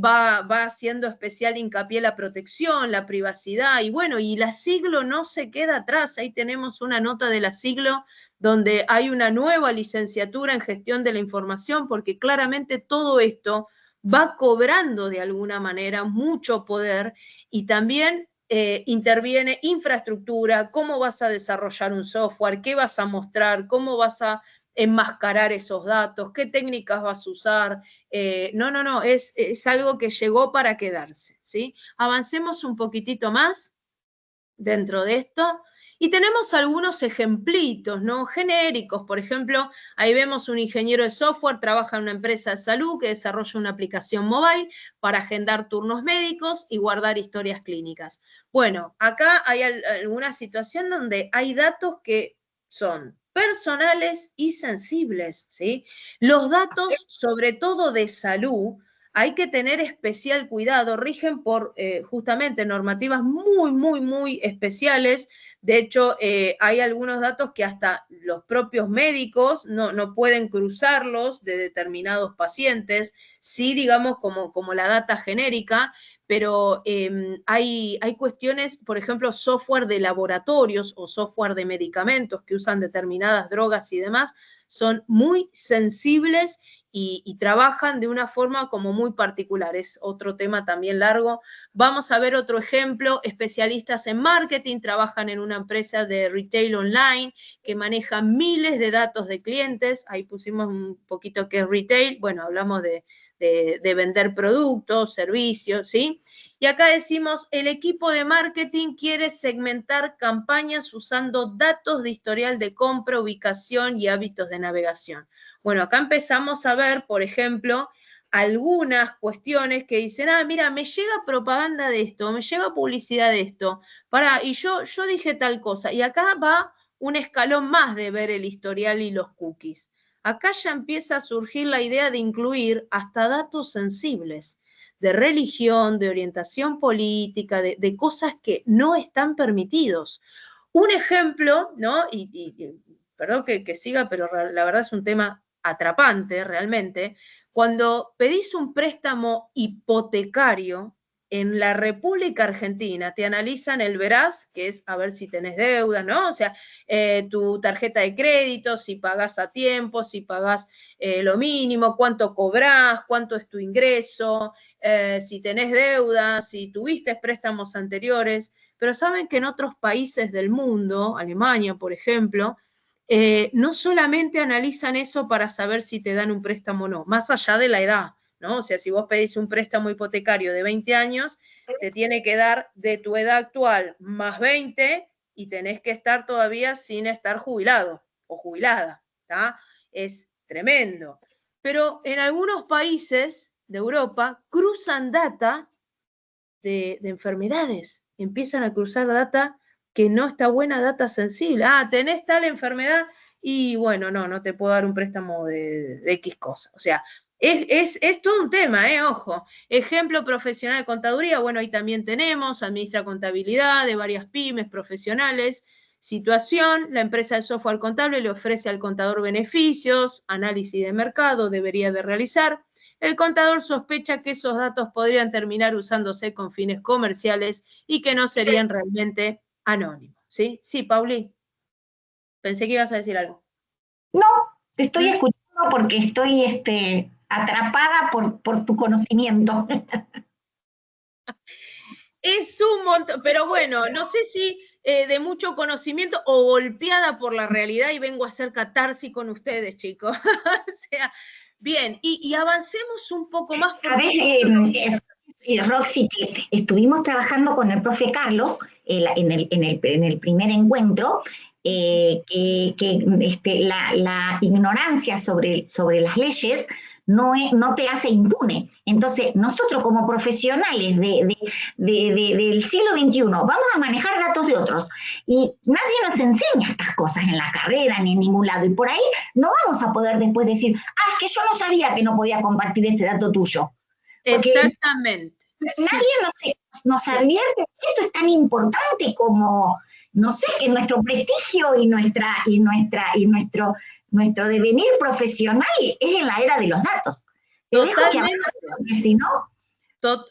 va haciendo especial hincapié la protección, la privacidad, y bueno, y la Siglo no se queda atrás, ahí tenemos una nota de la Siglo donde hay una nueva licenciatura en gestión de la información, porque claramente todo esto va cobrando de alguna manera mucho poder y también interviene infraestructura, cómo vas a desarrollar un software, qué vas a mostrar, cómo vas a enmascarar esos datos, qué técnicas vas a usar. Es algo que llegó para quedarse, ¿sí? Avancemos un poquitito más dentro de esto. Y tenemos algunos ejemplitos, ¿no? Genéricos, por ejemplo, ahí vemos un ingeniero de software, trabaja en una empresa de salud que desarrolla una aplicación mobile para agendar turnos médicos y guardar historias clínicas. Bueno, acá hay alguna situación donde hay datos que son personales y sensibles, ¿sí? Los datos, sobre todo de salud, hay que tener especial cuidado, rigen por justamente normativas muy especiales. De hecho, hay algunos datos que hasta los propios médicos no pueden cruzarlos de determinados pacientes, sí, digamos, como la data genérica, pero hay cuestiones, por ejemplo, software de laboratorios o software de medicamentos que usan determinadas drogas y demás, son muy sensibles y trabajan de una forma como muy particular. Es otro tema también largo. Vamos a ver otro ejemplo. Especialistas en marketing trabajan en una empresa de retail online que maneja miles de datos de clientes. Ahí pusimos un poquito qué es retail. Bueno, hablamos de de vender productos, servicios, ¿sí? Y acá decimos, el equipo de marketing quiere segmentar campañas usando datos de historial de compra, ubicación y hábitos de navegación. Bueno, acá empezamos a ver, por ejemplo, algunas cuestiones que dicen, mira, me llega propaganda de esto, me llega publicidad de esto, y yo dije tal cosa, y acá va un escalón más de ver el historial y los cookies. Acá ya empieza a surgir la idea de incluir hasta datos sensibles, de religión, de orientación política, de cosas que no están permitidos. Un ejemplo, ¿no? Y perdón que siga, pero la verdad es un tema atrapante realmente. Cuando pedís un préstamo hipotecario en la República Argentina, te analizan el veraz, que es a ver si tenés deuda, ¿no? O sea, tu tarjeta de crédito, si pagás a tiempo, si pagás lo mínimo, cuánto cobrás, cuánto es tu ingreso, si tenés deuda, si tuviste préstamos anteriores. Pero saben que en otros países del mundo, Alemania, por ejemplo, no solamente analizan eso para saber si te dan un préstamo o no, más allá de la edad, ¿no? O sea, si vos pedís un préstamo hipotecario de 20 años, te tiene que dar de tu edad actual más 20 y tenés que estar todavía sin estar jubilado o jubilada, ¿tá? Es tremendo. Pero en algunos países de Europa cruzan data de enfermedades, empiezan a cruzar data que no está buena, data sensible. Tenés tal enfermedad y bueno, no te puedo dar un préstamo de X cosa. O sea, es todo un tema, ojo. Ejemplo profesional de contaduría, bueno, ahí también tenemos, administra contabilidad de varias pymes profesionales. Situación, la empresa de software contable le ofrece al contador beneficios, análisis de mercado debería de realizar. El contador sospecha que esos datos podrían terminar usándose con fines comerciales y que no serían realmente anónimos. ¿Sí? Sí, Pauli. Pensé que ibas a decir algo. No, te estoy escuchando porque estoy atrapada por tu conocimiento. Es un montón, pero bueno, no sé si de mucho conocimiento o golpeada por la realidad y vengo a hacer catarsis con ustedes, chicos. O sea, bien, y avancemos un poco más. ¿Sabes, Roxy, que estuvimos trabajando con el profe Carlos en el primer encuentro, la ignorancia sobre las leyes no te hace impune. Entonces, nosotros como profesionales del siglo XXI vamos a manejar datos de otros y nadie nos enseña estas cosas en la carrera ni en ningún lado y por ahí no vamos a poder después decir, es que yo no sabía que no podía compartir este dato tuyo. Porque exactamente. Nadie nos advierte que esto es tan importante como, no sé, que nuestro prestigio y nuestro devenir profesional es en la era de los datos.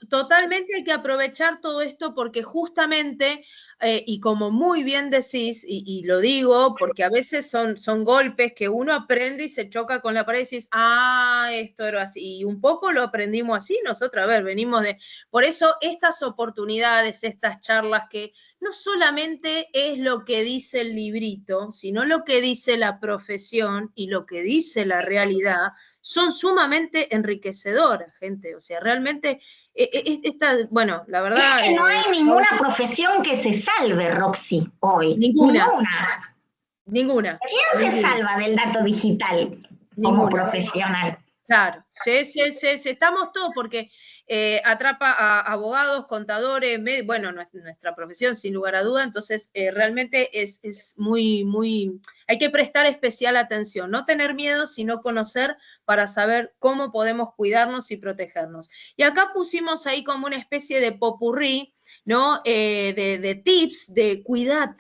Totalmente hay que aprovechar todo esto porque justamente, y como muy bien decís, y lo digo porque a veces son golpes que uno aprende y se choca con la pared y decís, esto era así, y un poco lo aprendimos así, nosotros, a ver, venimos de... Por eso estas oportunidades, estas charlas que no solamente es lo que dice el librito, sino lo que dice la profesión y lo que dice la realidad, son sumamente enriquecedoras, gente. O sea, realmente, bueno, la verdad... Es que no hay ninguna profesión que se salve, Roxy, hoy. Ninguna. ¿Quién se salva del dato digital como profesional? Claro, sí, estamos todos porque atrapa a abogados, contadores, bueno, nuestra profesión sin lugar a duda, entonces realmente es muy, hay que prestar especial atención, no tener miedo, sino conocer para saber cómo podemos cuidarnos y protegernos. Y acá pusimos ahí como una especie de popurrí, ¿no? De tips de cuidá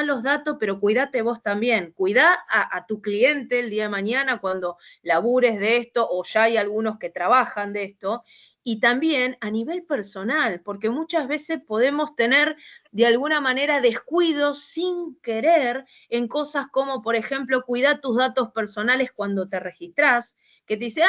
los datos, pero cuídate vos también, cuidá a tu cliente el día de mañana cuando labures de esto o ya hay algunos que trabajan de esto, y también a nivel personal, porque muchas veces podemos tener de alguna manera descuidos sin querer en cosas como, por ejemplo, cuidar tus datos personales cuando te registrás, que te dice,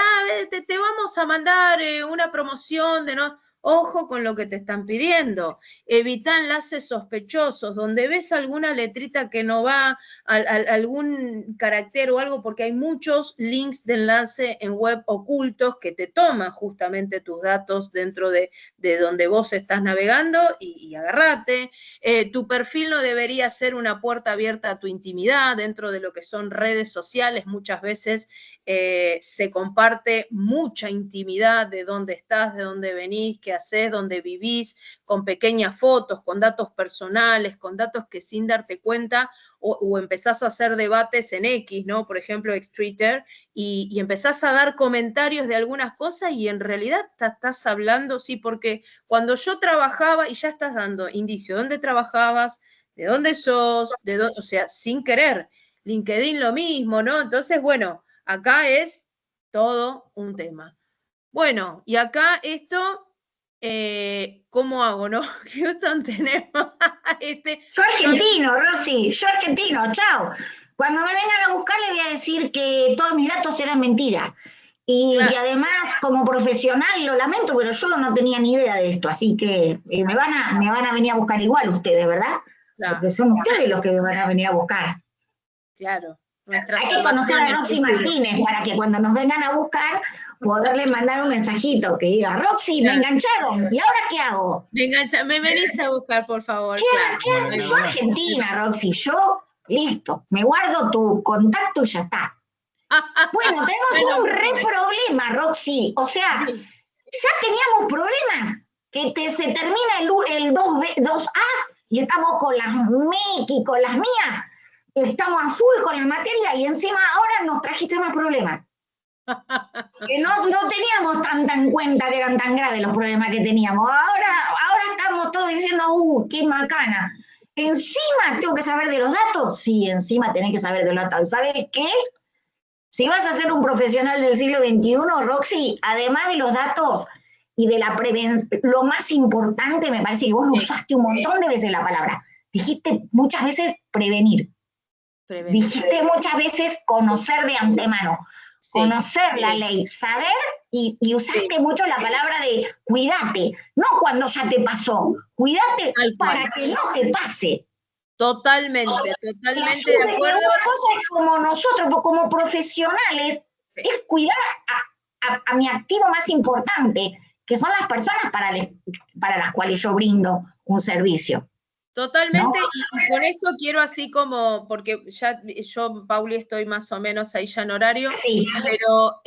te vamos a mandar una promoción de no... Ojo con lo que te están pidiendo. Evita enlaces sospechosos, donde ves alguna letrita que no va, algún carácter o algo, porque hay muchos links de enlace en web ocultos que te toman justamente tus datos dentro de donde vos estás navegando y agárrate. Tu perfil no debería ser una puerta abierta a tu intimidad dentro de lo que son redes sociales. Muchas veces se comparte mucha intimidad de dónde estás, de dónde venís, qué hacés, dónde vivís, con pequeñas fotos, con datos personales, con datos que sin darte cuenta, o empezás a hacer debates en X, ¿no? Por ejemplo, Twitter, y empezás a dar comentarios de algunas cosas y en realidad estás hablando, sí, porque cuando yo trabajaba, y ya estás dando indicio, ¿dónde trabajabas? ¿De dónde sos? O sea, sin querer. LinkedIn lo mismo, ¿no? Entonces, bueno, acá es todo un tema. Bueno, y acá esto, ¿cómo hago, no? Houston tenemos Yo argentino, Roxy, yo argentino, chao. Cuando me vengan a buscar les voy a decir que todos mis datos eran mentiras. Y además, como profesional, lo lamento, pero yo no tenía ni idea de esto, así que me van a venir a buscar igual ustedes, ¿verdad? Claro. Porque son ustedes los que me van a venir a buscar. Claro. Hay que conocer a Roxy Martínez para que cuando nos vengan a buscar poderle mandar un mensajito que diga, Roxy, me engancharon, ¿y ahora qué hago? Me venís a buscar, por favor. ¿Qué haces? Yo argentina, Roxy, yo, listo, me guardo tu contacto y ya está. Bueno, tenemos un re problema, Roxy, o sea, ya teníamos problemas, que se termina el 2A y estamos con las MEC y con las mías. Estamos a full con la materia y encima ahora nos trajiste más problemas. Que no teníamos tanta en cuenta que eran tan graves los problemas que teníamos. Ahora estamos todos diciendo, qué macana. ¿Encima tengo que saber de los datos? Sí, encima tenés que saber de los datos. ¿Sabes qué? Si vas a ser un profesional del siglo XXI, Roxy, además de los datos y de la prevención, lo más importante, me parece que vos usaste un montón de veces la palabra. Dijiste muchas veces prevenir. Dijiste muchas veces conocer de antemano, conocer la ley, saber, y usaste mucho la palabra de cuídate, no cuando ya te pasó, cuídate para que no te pase. Totalmente de acuerdo. Una cosa es como nosotros, como profesionales, es cuidar a mi activo más importante, que son las personas para las cuales yo brindo un servicio. Totalmente, ¿no? Y con esto quiero así como, porque ya yo, Pauli, estoy más o menos ahí ya en horario, sí. Pero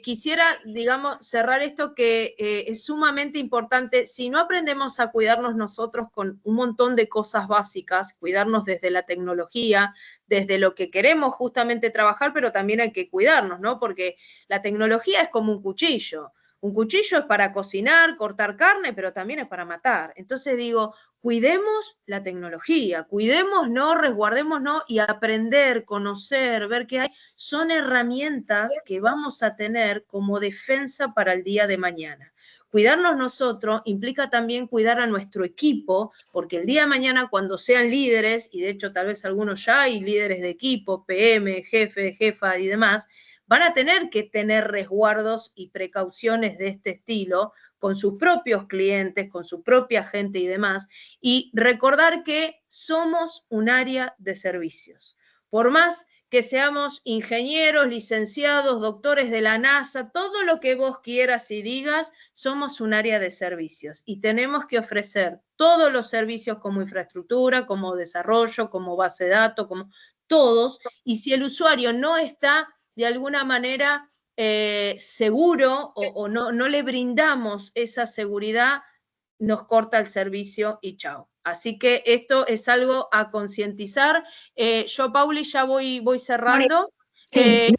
quisiera, digamos, cerrar esto que es sumamente importante. Si no aprendemos a cuidarnos nosotros con un montón de cosas básicas, cuidarnos desde la tecnología, desde lo que queremos justamente trabajar, pero también hay que cuidarnos, ¿no? Porque la tecnología es como un cuchillo. Un cuchillo es para cocinar, cortar carne, pero también es para matar. Entonces digo, cuidemos la tecnología, cuidémonos, resguardémonos y aprender, conocer, ver qué hay. Son herramientas que vamos a tener como defensa para el día de mañana. Cuidarnos nosotros implica también cuidar a nuestro equipo, porque el día de mañana cuando sean líderes, y de hecho tal vez algunos ya hay líderes de equipo, PM, jefe, jefa y demás, van a tener que tener resguardos y precauciones de este estilo con sus propios clientes, con su propia gente y demás, y recordar que somos un área de servicios. Por más que seamos ingenieros, licenciados, doctores de la NASA, todo lo que vos quieras y digas, somos un área de servicios y tenemos que ofrecer todos los servicios como infraestructura, como desarrollo, como base de datos, como todos, y si el usuario no está de alguna manera seguro o no le brindamos esa seguridad, nos corta el servicio y chao. Así que esto es algo a concientizar. Yo, Pauli, ya voy cerrando. Sí,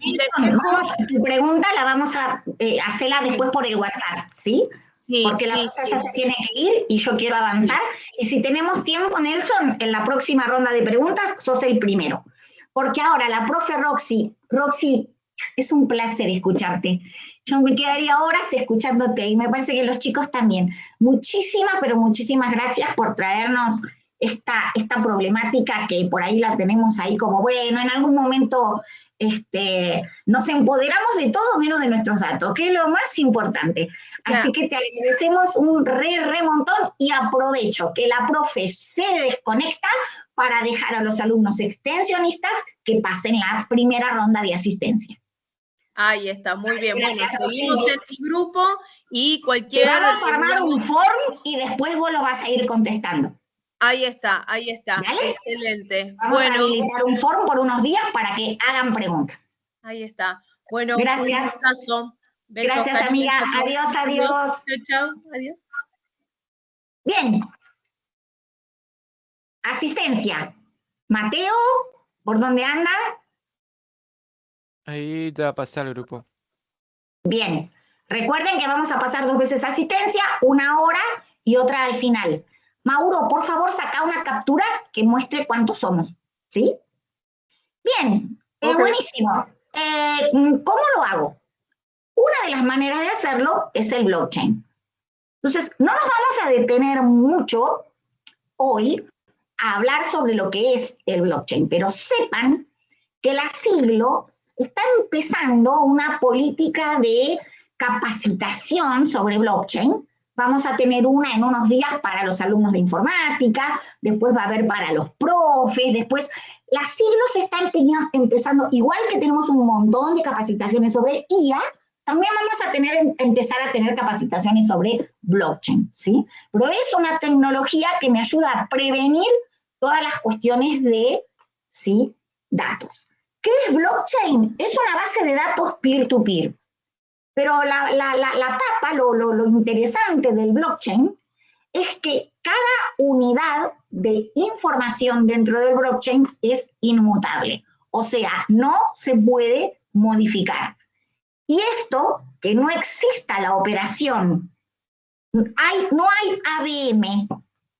tu pregunta la vamos a hacerla después por el WhatsApp, ¿sí? Sí, porque la cosa ya se tiene que ir y yo quiero avanzar. Y si tenemos tiempo, Nelson, en la próxima ronda de preguntas, sos el primero. Porque ahora la profe Roxy, es un placer escucharte. Yo me quedaría horas escuchándote y me parece que los chicos también. Muchísimas, pero muchísimas gracias por traernos esta problemática que por ahí la tenemos ahí como, bueno, en algún momento nos empoderamos de todo menos de nuestros datos, que es lo más importante. Así que te agradecemos un re montón y aprovecho que la profe se desconecta para dejar a los alumnos extensionistas que pasen la primera ronda de asistencia. Ahí está, muy bien. Gracias, bueno, seguimos en el grupo y cualquier... Te vamos a armar un form y después vos lo vas a ir contestando. Ahí está, ahí está. ¿Vale? Excelente. Vamos a habilitar un form por unos días para que hagan preguntas. Ahí está. Bueno, gracias. Besos, gracias, amiga. Adiós, adiós. Chao, chao. Adiós. Bien. Asistencia. Mateo, ¿por dónde anda? Ahí ya pasé al grupo. Bien. Recuerden que vamos a pasar 2 veces asistencia, una hora y otra al final. Mauro, por favor, saca una captura que muestre cuántos somos. ¿Sí? Bien. Okay. Buenísimo. ¿Cómo lo hago? Una de las maneras de hacerlo es el blockchain. Entonces, no nos vamos a detener mucho hoy a hablar sobre lo que es el blockchain, pero sepan que la Siglo está empezando una política de capacitación sobre blockchain. Vamos a tener una en unos días para los alumnos de informática, después va a haber para los profes, después la Siglo se está empezando, igual que tenemos un montón de capacitaciones sobre IA, también vamos a empezar a tener capacitaciones sobre blockchain, ¿sí? Pero es una tecnología que me ayuda a prevenir todas las cuestiones de, ¿sí?, datos. ¿Qué es blockchain? Es una base de datos peer-to-peer. Pero la papa, lo interesante del blockchain es que cada unidad de información dentro del blockchain es inmutable. O sea, no se puede modificar. Y esto, que no exista la operación, no hay ABM,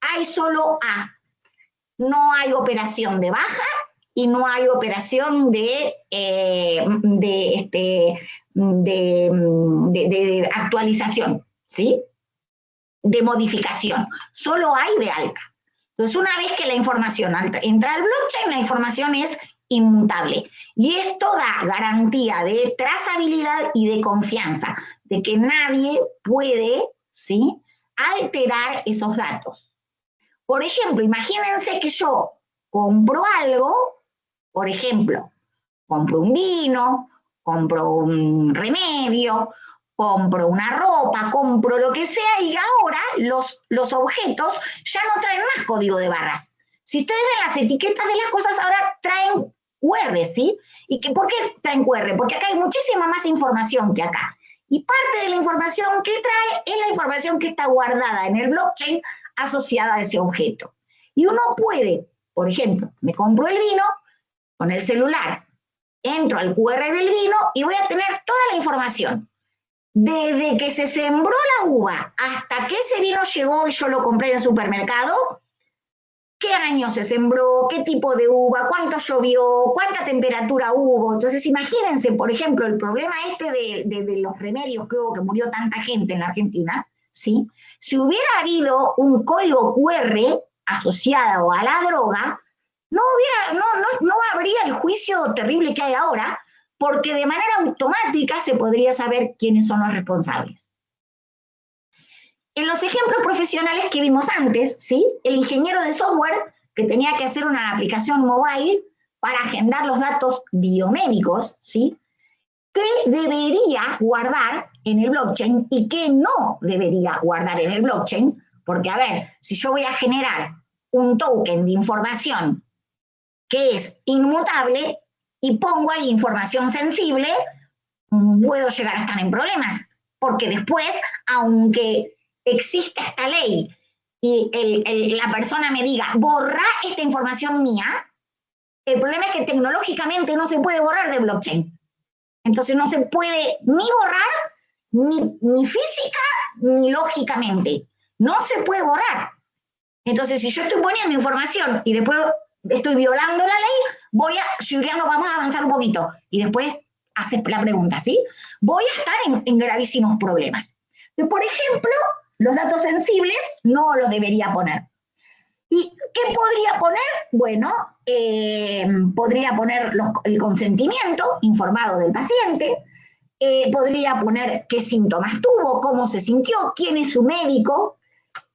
hay solo A. No hay operación de baja y no hay operación de actualización, ¿sí? De modificación. Solo hay de alta. Entonces, una vez que la información entra al blockchain, la información es inmutable. Y esto da garantía de trazabilidad y de confianza, de que nadie puede, ¿sí?, alterar esos datos. Por ejemplo, imagínense que yo compro algo, por ejemplo, compro un vino, compro un remedio, compro una ropa, compro lo que sea, y ahora los objetos ya no traen más código de barras. Si ustedes ven las etiquetas de las cosas, ahora traen QR, ¿sí? ¿Por qué traen QR? Porque acá hay muchísima más información que acá. Y parte de la información que trae es la información que está guardada en el blockchain asociada a ese objeto. Y uno puede, por ejemplo, me compro el vino con el celular, entro al QR del vino y voy a tener toda la información. Desde que se sembró la uva hasta que ese vino llegó y yo lo compré en el supermercado, qué año se sembró, qué tipo de uva, cuánto llovió, cuánta temperatura hubo. Entonces, imagínense, por ejemplo, el problema de los remedios que hubo, que murió tanta gente en la Argentina, ¿sí? Si hubiera habido un código QR asociado a la droga, no habría el juicio terrible que hay ahora, porque de manera automática se podría saber quiénes son los responsables. En los ejemplos profesionales que vimos antes, ¿sí?, el ingeniero de software que tenía que hacer una aplicación mobile para agendar los datos biomédicos, ¿sí?, qué debería guardar en el blockchain y qué no debería guardar en el blockchain, porque, a ver, si yo voy a generar un token de información que es inmutable y pongo ahí información sensible, puedo llegar a estar en problemas, porque después, aunque exista esta ley y la persona me diga, borra esta información mía, el problema es que tecnológicamente no se puede borrar de blockchain. Entonces no se puede ni borrar, ni física, ni lógicamente. No se puede borrar. Entonces, si yo estoy poniendo información y después estoy violando la ley, vamos a avanzar un poquito. Y después haces la pregunta, ¿sí? Voy a estar en gravísimos problemas. Por ejemplo, los datos sensibles no los debería poner. ¿Y qué podría poner? Bueno, podría poner el consentimiento informado del paciente, podría poner qué síntomas tuvo, cómo se sintió, quién es su médico,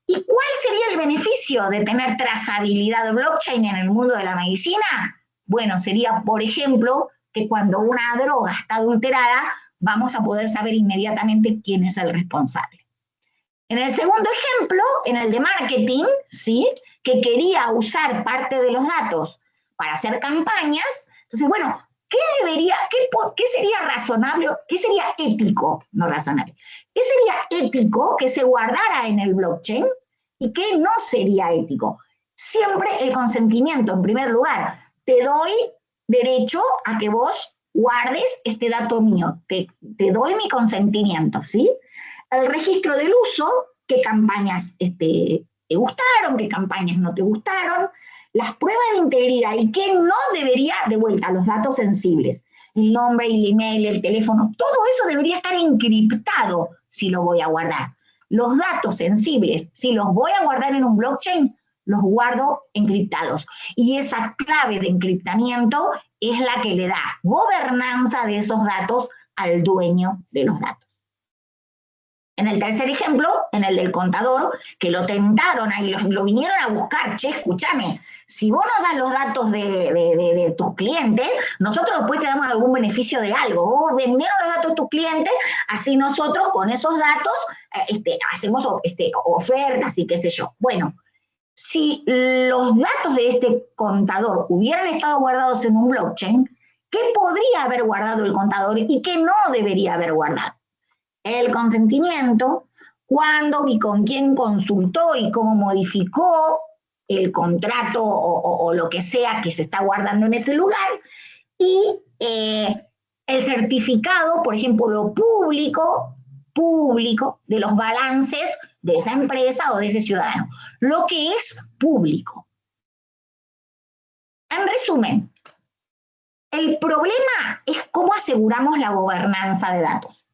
y cuál sería el beneficio de tener trazabilidad blockchain en el mundo de la medicina. Bueno, sería, por ejemplo, que cuando una droga está adulterada, vamos a poder saber inmediatamente quién es el responsable. En el segundo ejemplo, en el de marketing, ¿sí?, que quería usar parte de los datos para hacer campañas, entonces, bueno, ¿qué sería razonable, qué sería ético, no razonable? ¿Qué sería ético que se guardara en el blockchain y qué no sería ético? Siempre el consentimiento, en primer lugar. Te doy derecho a que vos guardes este dato mío, te doy mi consentimiento, ¿sí? El registro del uso, qué campañas te gustaron, qué campañas no te gustaron, las pruebas de integridad y qué no debería, de vuelta, los datos sensibles, el nombre, el email, el teléfono, todo eso debería estar encriptado si lo voy a guardar. Los datos sensibles, si los voy a guardar en un blockchain, los guardo encriptados. Y esa clave de encriptamiento es la que le da gobernanza de esos datos al dueño de los datos. En el tercer ejemplo, en el del contador, que lo tentaron ahí, lo vinieron a buscar, che, escúchame, si vos nos das los datos de tus clientes, nosotros después te damos algún beneficio de algo. Vos vendieron los datos de tus clientes, así nosotros con esos datos hacemos ofertas y qué sé yo. Bueno, si los datos de este contador hubieran estado guardados en un blockchain, ¿qué podría haber guardado el contador y qué no debería haber guardado? El consentimiento, cuándo y con quién consultó y cómo modificó el contrato o lo que sea que se está guardando en ese lugar, y el certificado, por ejemplo, lo público de los balances de esa empresa o de ese ciudadano, lo que es público. En resumen, el problema es cómo aseguramos la gobernanza de datos.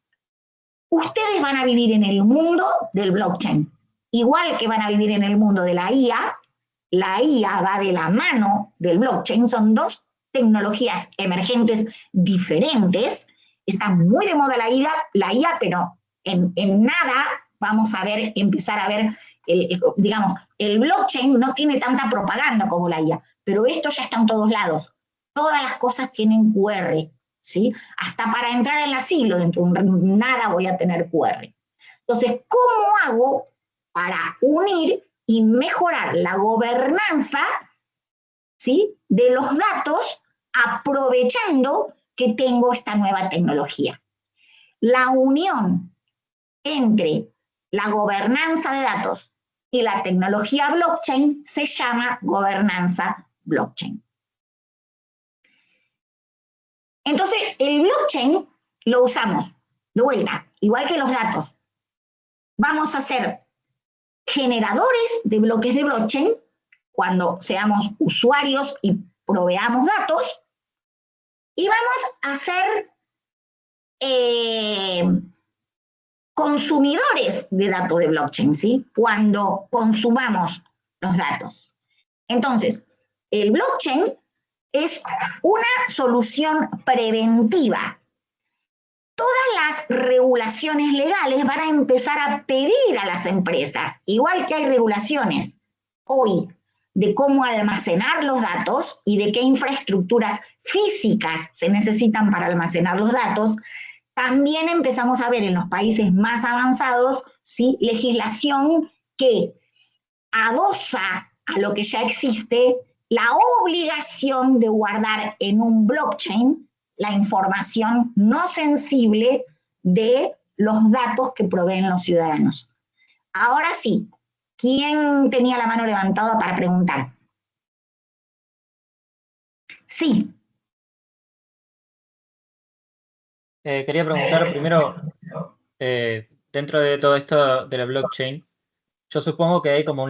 Ustedes van a vivir en el mundo del blockchain, igual que van a vivir en el mundo de la IA. La IA va de la mano del blockchain, son dos tecnologías emergentes diferentes. Está muy de moda la IA, pero en nada vamos a empezar a ver, digamos, el blockchain no tiene tanta propaganda como la IA, pero esto ya está en todos lados. Todas las cosas tienen QR. ¿Sí? Hasta para entrar en el asilo, dentro de nada voy a tener QR. Entonces, ¿cómo hago para unir y mejorar la gobernanza, ¿sí?, de los datos, aprovechando que tengo esta nueva tecnología? La unión entre la gobernanza de datos y la tecnología blockchain se llama gobernanza blockchain. Entonces, el blockchain lo usamos, de vuelta, igual que los datos. Vamos a ser generadores de bloques de blockchain cuando seamos usuarios y proveamos datos, y vamos a ser consumidores de datos de blockchain, ¿sí?, cuando consumamos los datos. Entonces, el blockchain es una solución preventiva. Todas las regulaciones legales van a empezar a pedir a las empresas, igual que hay regulaciones hoy de cómo almacenar los datos y de qué infraestructuras físicas se necesitan para almacenar los datos, también empezamos a ver en los países más avanzados, ¿sí?, legislación que adosa a lo que ya existe la obligación de guardar en un blockchain la información no sensible de los datos que proveen los ciudadanos. Ahora sí, ¿quién tenía la mano levantada para preguntar? Sí. Quería preguntar primero, dentro de todo esto de la blockchain, yo supongo que hay como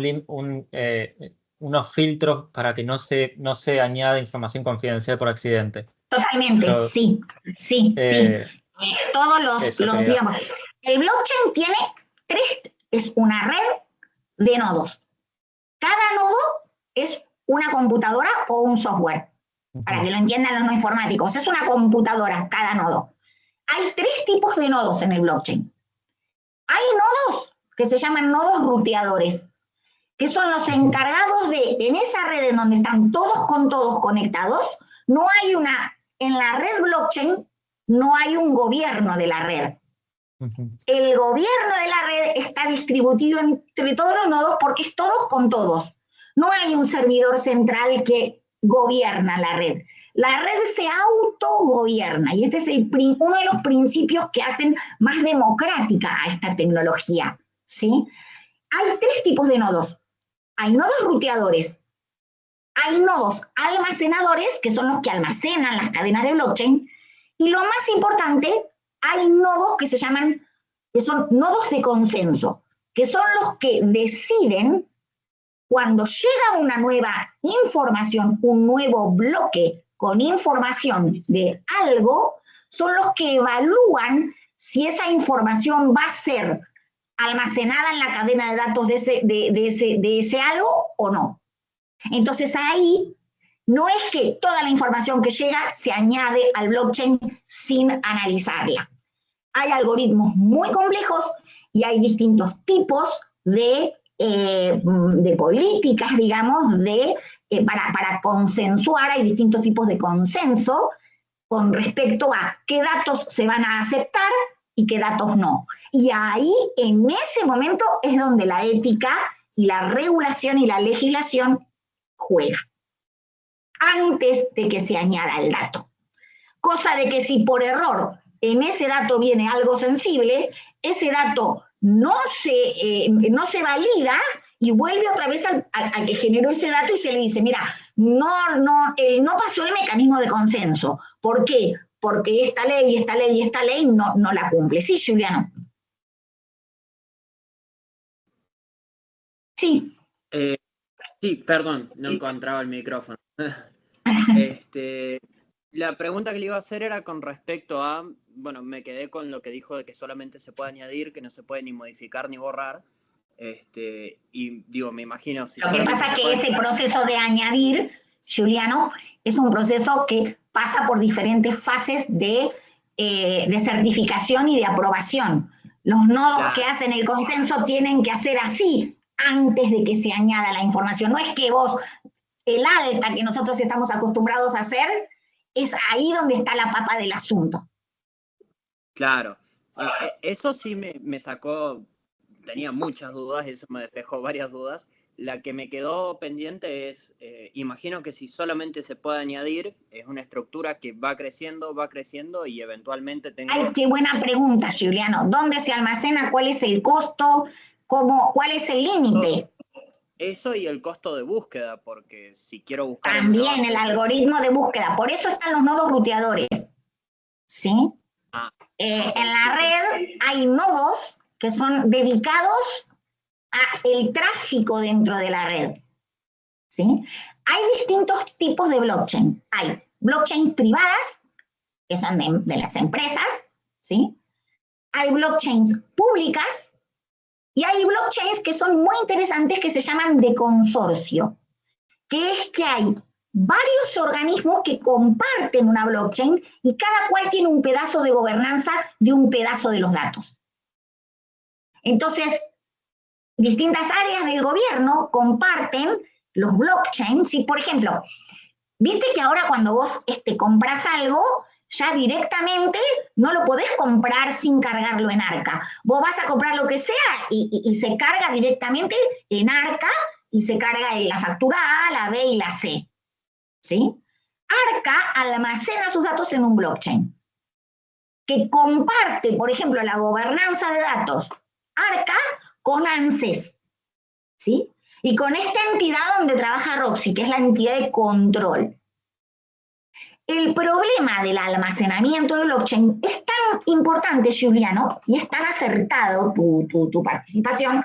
unos filtros para que no se añada información confidencial por accidente. Totalmente, sí. Todos los digamos, el blockchain tiene es una red de nodos. Cada nodo es una computadora o un software, para que lo entiendan los no informáticos. Es una computadora, cada nodo. Hay 3 tipos de nodos en el blockchain. Hay nodos que se llaman nodos ruteadores, que son los encargados de, en esa red en donde están todos con todos conectados, no hay en la red blockchain no hay un gobierno de la red. El gobierno de la red está distribuido entre todos los nodos porque es todos con todos. No hay un servidor central que gobierna la red. La red se autogobierna y este es uno de los principios que hacen más democrática a esta tecnología, ¿sí? Hay 3 tipos de nodos. Hay nodos ruteadores, hay nodos almacenadores, que son los que almacenan las cadenas de blockchain, y lo más importante, hay nodos que se llaman, que son nodos de consenso, que son los que deciden cuando llega una nueva información, un nuevo bloque con información de algo, son los que evalúan si esa información va a ser almacenada en la cadena de datos de ese algo o no. Entonces ahí no es que toda la información que llega se añade al blockchain sin analizarla. Hay algoritmos muy complejos y hay distintos tipos de políticas, digamos, para consensuar. Hay distintos tipos de consenso con respecto a qué datos se van a aceptar y qué datos no. Y ahí, en ese momento, es donde la ética y la regulación y la legislación juega, antes de que se añada el dato. Cosa de que si por error en ese dato viene algo sensible, ese dato no se valida y vuelve otra vez al que generó ese dato y se le dice, mira, no pasó el mecanismo de consenso. ¿Por qué? Porque esta ley no la cumple. Sí, Juliano. Sí. Sí, perdón, no encontraba el micrófono. La pregunta que le iba a hacer era con respecto a, bueno, me quedé con lo que dijo de que solamente se puede añadir, que no se puede ni modificar ni borrar. Y digo, me imagino... Lo que pasa es que ese proceso de añadir, Juliano, es un proceso que pasa por diferentes fases de certificación y de aprobación. Los nodos que hacen el consenso tienen que hacer así antes de que se añada la información. No es que vos, el alta que nosotros estamos acostumbrados a hacer, es ahí donde está la papa del asunto. Claro. Eso sí me sacó, tenía muchas dudas, eso me despejó varias dudas. La que me quedó pendiente es, imagino que si solamente se puede añadir, es una estructura que va creciendo y eventualmente tengo... Ay, qué buena pregunta, Juliano. ¿Dónde se almacena? ¿Cuál es el costo? ¿Cuál es el límite? Eso y el costo de búsqueda, porque si quiero buscar... También el algoritmo de búsqueda. Por eso están los nodos ruteadores. ¿Sí? En la red hay nodos que son dedicados al tráfico dentro de la red. ¿Sí? Hay distintos tipos de blockchain. Hay blockchains privadas, que son de las empresas, ¿sí? Hay blockchains públicas y hay blockchains que son muy interesantes que se llaman de consorcio, que es que hay varios organismos que comparten una blockchain y cada cual tiene un pedazo de gobernanza de un pedazo de los datos. Entonces, distintas áreas del gobierno comparten los blockchains. Y, por ejemplo, viste que ahora cuando vos compras algo, ya directamente no lo podés comprar sin cargarlo en Arca. Vos vas a comprar lo que sea y se carga directamente en Arca y se carga en la factura A, la B y la C. ¿Sí? Arca almacena sus datos en un blockchain que comparte, por ejemplo, la gobernanza de datos Arca con ANSES, ¿sí? Y con esta entidad donde trabaja Roxy, que es la entidad de control. El problema del almacenamiento de blockchain es tan importante, Juliano, y es tan acertado tu participación.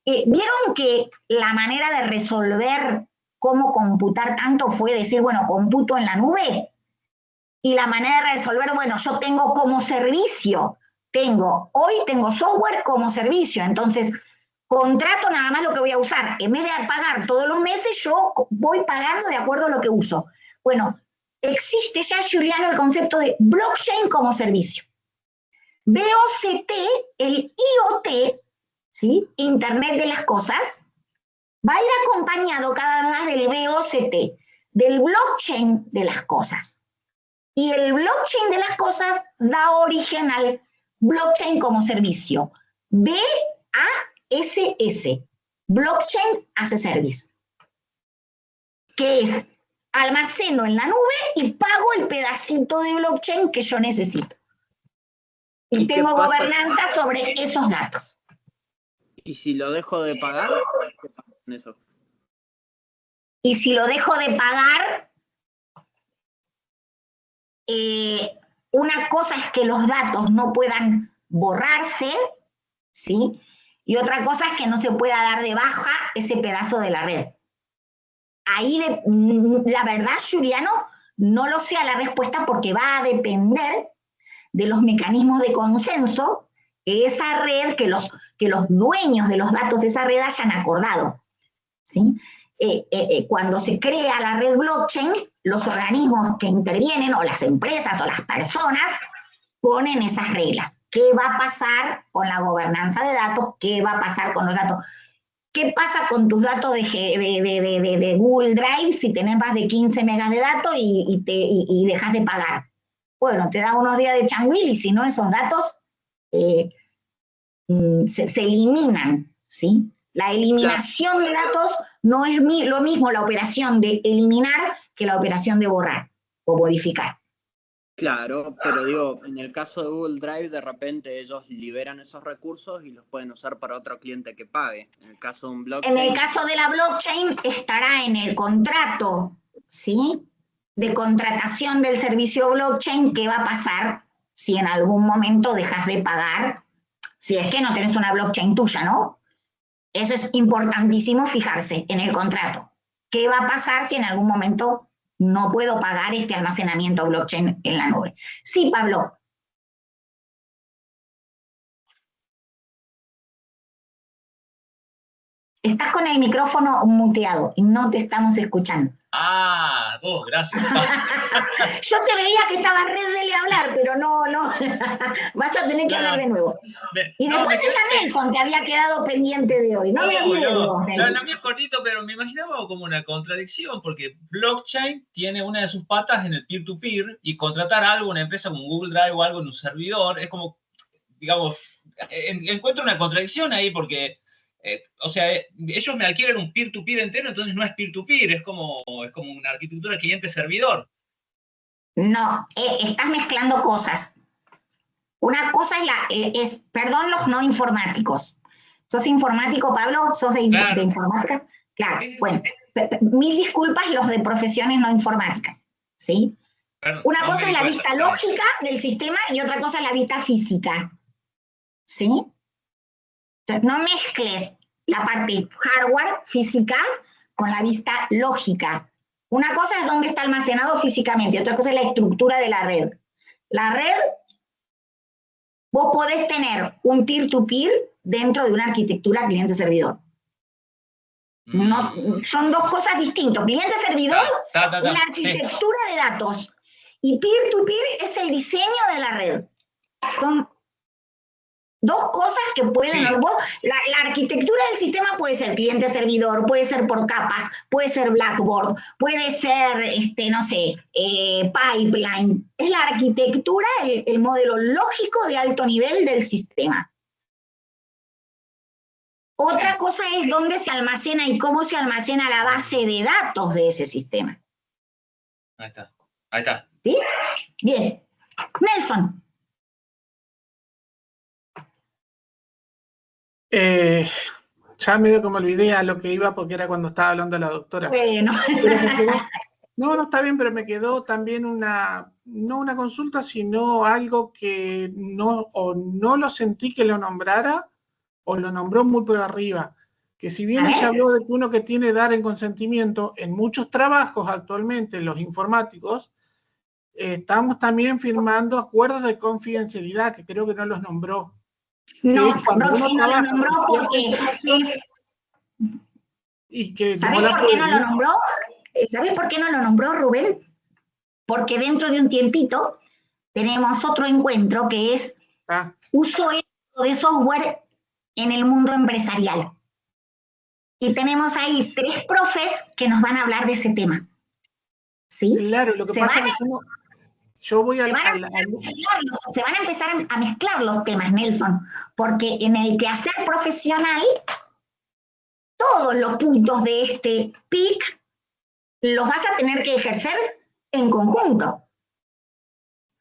¿Vieron que la manera de resolver cómo computar tanto fue decir, bueno, computo en la nube? Y la manera de resolver, bueno, yo tengo como servicio, hoy tengo software como servicio, entonces contrato nada más lo que voy a usar. En vez de pagar todos los meses, yo voy pagando de acuerdo a lo que uso. Bueno, existe ya, Juliano, el concepto de blockchain como servicio. BOCT, el IoT, ¿sí? Internet de las cosas, va a ir acompañado cada vez más del BOCT, del blockchain de las cosas. Y el blockchain de las cosas da origen al blockchain como servicio. BASS, Blockchain as a Service, que es almaceno en la nube y pago el pedacito de blockchain que yo necesito. Y tengo gobernanza sobre esos datos. ¿Y si lo dejo de pagar? ¿Qué pasa con eso? Y si lo dejo de pagar, una cosa es que los datos no puedan borrarse, ¿sí? Y otra cosa es que no se pueda dar de baja ese pedazo de la red. Ahí, la verdad, Juliano, no lo sé a la respuesta porque va a depender de los mecanismos de consenso que esa red, que los dueños de los datos de esa red hayan acordado, ¿sí? Cuando se crea la red blockchain, los organismos que intervienen, o las empresas o las personas, ponen esas reglas. ¿Qué va a pasar con la gobernanza de datos? ¿Qué va a pasar con los datos? ¿Qué pasa con tus datos de Google Drive si tenés más de 15 megas de datos y dejas de pagar? Bueno, te da unos días de changuil y si no, esos datos se eliminan, ¿sí? La eliminación de datos no es lo mismo la operación de eliminar que la operación de borrar o modificar. Claro, pero digo, en el caso de Google Drive, de repente ellos liberan esos recursos y los pueden usar para otro cliente que pague. En el caso de un blockchain... En el caso de la blockchain estará en el contrato, ¿sí? De contratación del servicio blockchain, ¿qué va a pasar si en algún momento dejas de pagar? Si es que no tenés una blockchain tuya, ¿no? Eso es importantísimo fijarse en el contrato. ¿Qué va a pasar si en algún momento no puedo pagar este almacenamiento blockchain en la nube? Sí, Pablo. Estás con el micrófono muteado y no te estamos escuchando. Gracias. Yo te veía que estabas re de hablar, pero no. Vas a tener que hablar de nuevo. Y después está Nelson, que había quedado pendiente de hoy. No me olvides de vos, Nelson. Lo mío es cortito, pero me imaginaba como una contradicción, porque blockchain tiene una de sus patas en el peer-to-peer, y contratar algo, una empresa como Google Drive o algo en un servidor, es como, digamos, encuentro una contradicción ahí, porque... o sea, ellos me adquieren un peer-to-peer entero, entonces no es peer-to-peer, es como una arquitectura cliente-servidor. No, estás mezclando cosas. Una cosa es perdón, los no informáticos. ¿Sos informático, Pablo? ¿Sos de informática? Claro, bueno, mil disculpas los de profesiones no informáticas, ¿sí? Una cosa es la vista lógica del sistema y otra cosa es la vista física, ¿sí? No mezcles la parte hardware, física, con la vista lógica. Una cosa es dónde está almacenado físicamente, otra cosa es la estructura de la red. La red, vos podés tener un peer-to-peer dentro de una arquitectura cliente-servidor. No, son dos cosas distintas. Cliente-servidor es la arquitectura de datos y peer-to-peer es el diseño de la red. Son dos cosas que pueden... Sí. La arquitectura del sistema puede ser cliente-servidor, puede ser por capas, puede ser Blackboard, puede ser, no sé, pipeline. Es la arquitectura, el modelo lógico de alto nivel del sistema. Otra cosa es dónde se almacena y cómo se almacena la base de datos de ese sistema. Ahí está. ¿Sí? Bien. Nelson. Ya medio que me olvidé a lo que iba porque era cuando estaba hablando la doctora. Bueno. No, está bien, pero me quedó también no una consulta, sino algo que no lo sentí que lo nombrara, o lo nombró muy por arriba. Que si bien ella habló de que uno que tiene que dar el consentimiento, en muchos trabajos actualmente, los informáticos, estamos también firmando acuerdos de confidencialidad, que creo que no los nombró. No, Roxy no lo nombró porque ¿sabés por qué no lo nombró? ¿Sabés por qué no lo nombró, Rubén? Porque dentro de un tiempito tenemos otro encuentro que es uso de software en el mundo empresarial. Y tenemos ahí 3 profes que nos van a hablar de ese tema. ¿Sí? Claro, lo que pasa es que yo voy se van a empezar a mezclar los temas, Nelson, porque en el quehacer profesional, todos los puntos de este PIC los vas a tener que ejercer en conjunto.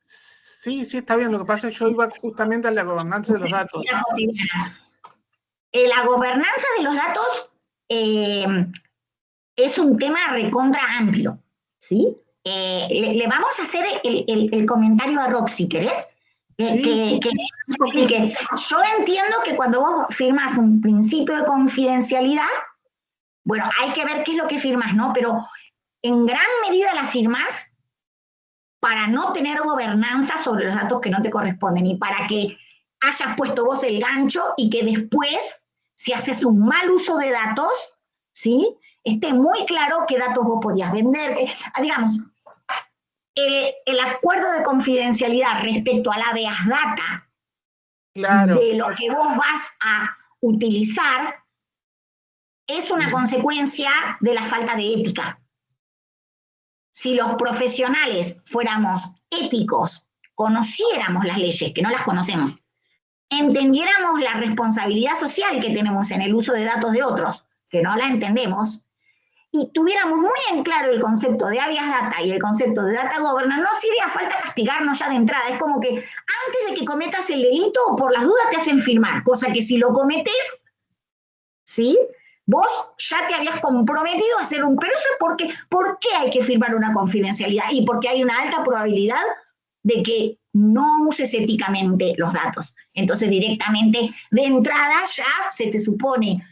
Sí, está bien. Lo que pasa es que yo iba justamente a la gobernanza de los datos. La gobernanza de los datos es un tema recontra amplio, ¿sí? Le vamos a hacer el comentario a Roxy, ¿querés? Yo entiendo que cuando vos firmas un principio de confidencialidad, bueno, hay que ver qué es lo que firmas, ¿no? Pero en gran medida la firmas para no tener gobernanza sobre los datos que no te corresponden y para que hayas puesto vos el gancho y que después, si haces un mal uso de datos, ¿sí?, esté muy claro qué datos vos podías vender. Digamos, el acuerdo de confidencialidad respecto al habeas data de lo que vos vas a utilizar es una consecuencia de la falta de ética. Si los profesionales fuéramos éticos, conociéramos las leyes, que no las conocemos, entendiéramos la responsabilidad social que tenemos en el uso de datos de otros, que no la entendemos, y tuviéramos muy en claro el concepto de habeas data y el concepto de data governance, no haría falta castigarnos ya de entrada. Es como que antes de que cometas el delito, por las dudas te hacen firmar, cosa que si lo cometes, ¿sí?, vos ya te habías comprometido a hacer un... Pero eso es ¿por qué hay que firmar una confidencialidad? Y porque hay una alta probabilidad de que no uses éticamente los datos. Entonces, directamente, de entrada, ya se te supone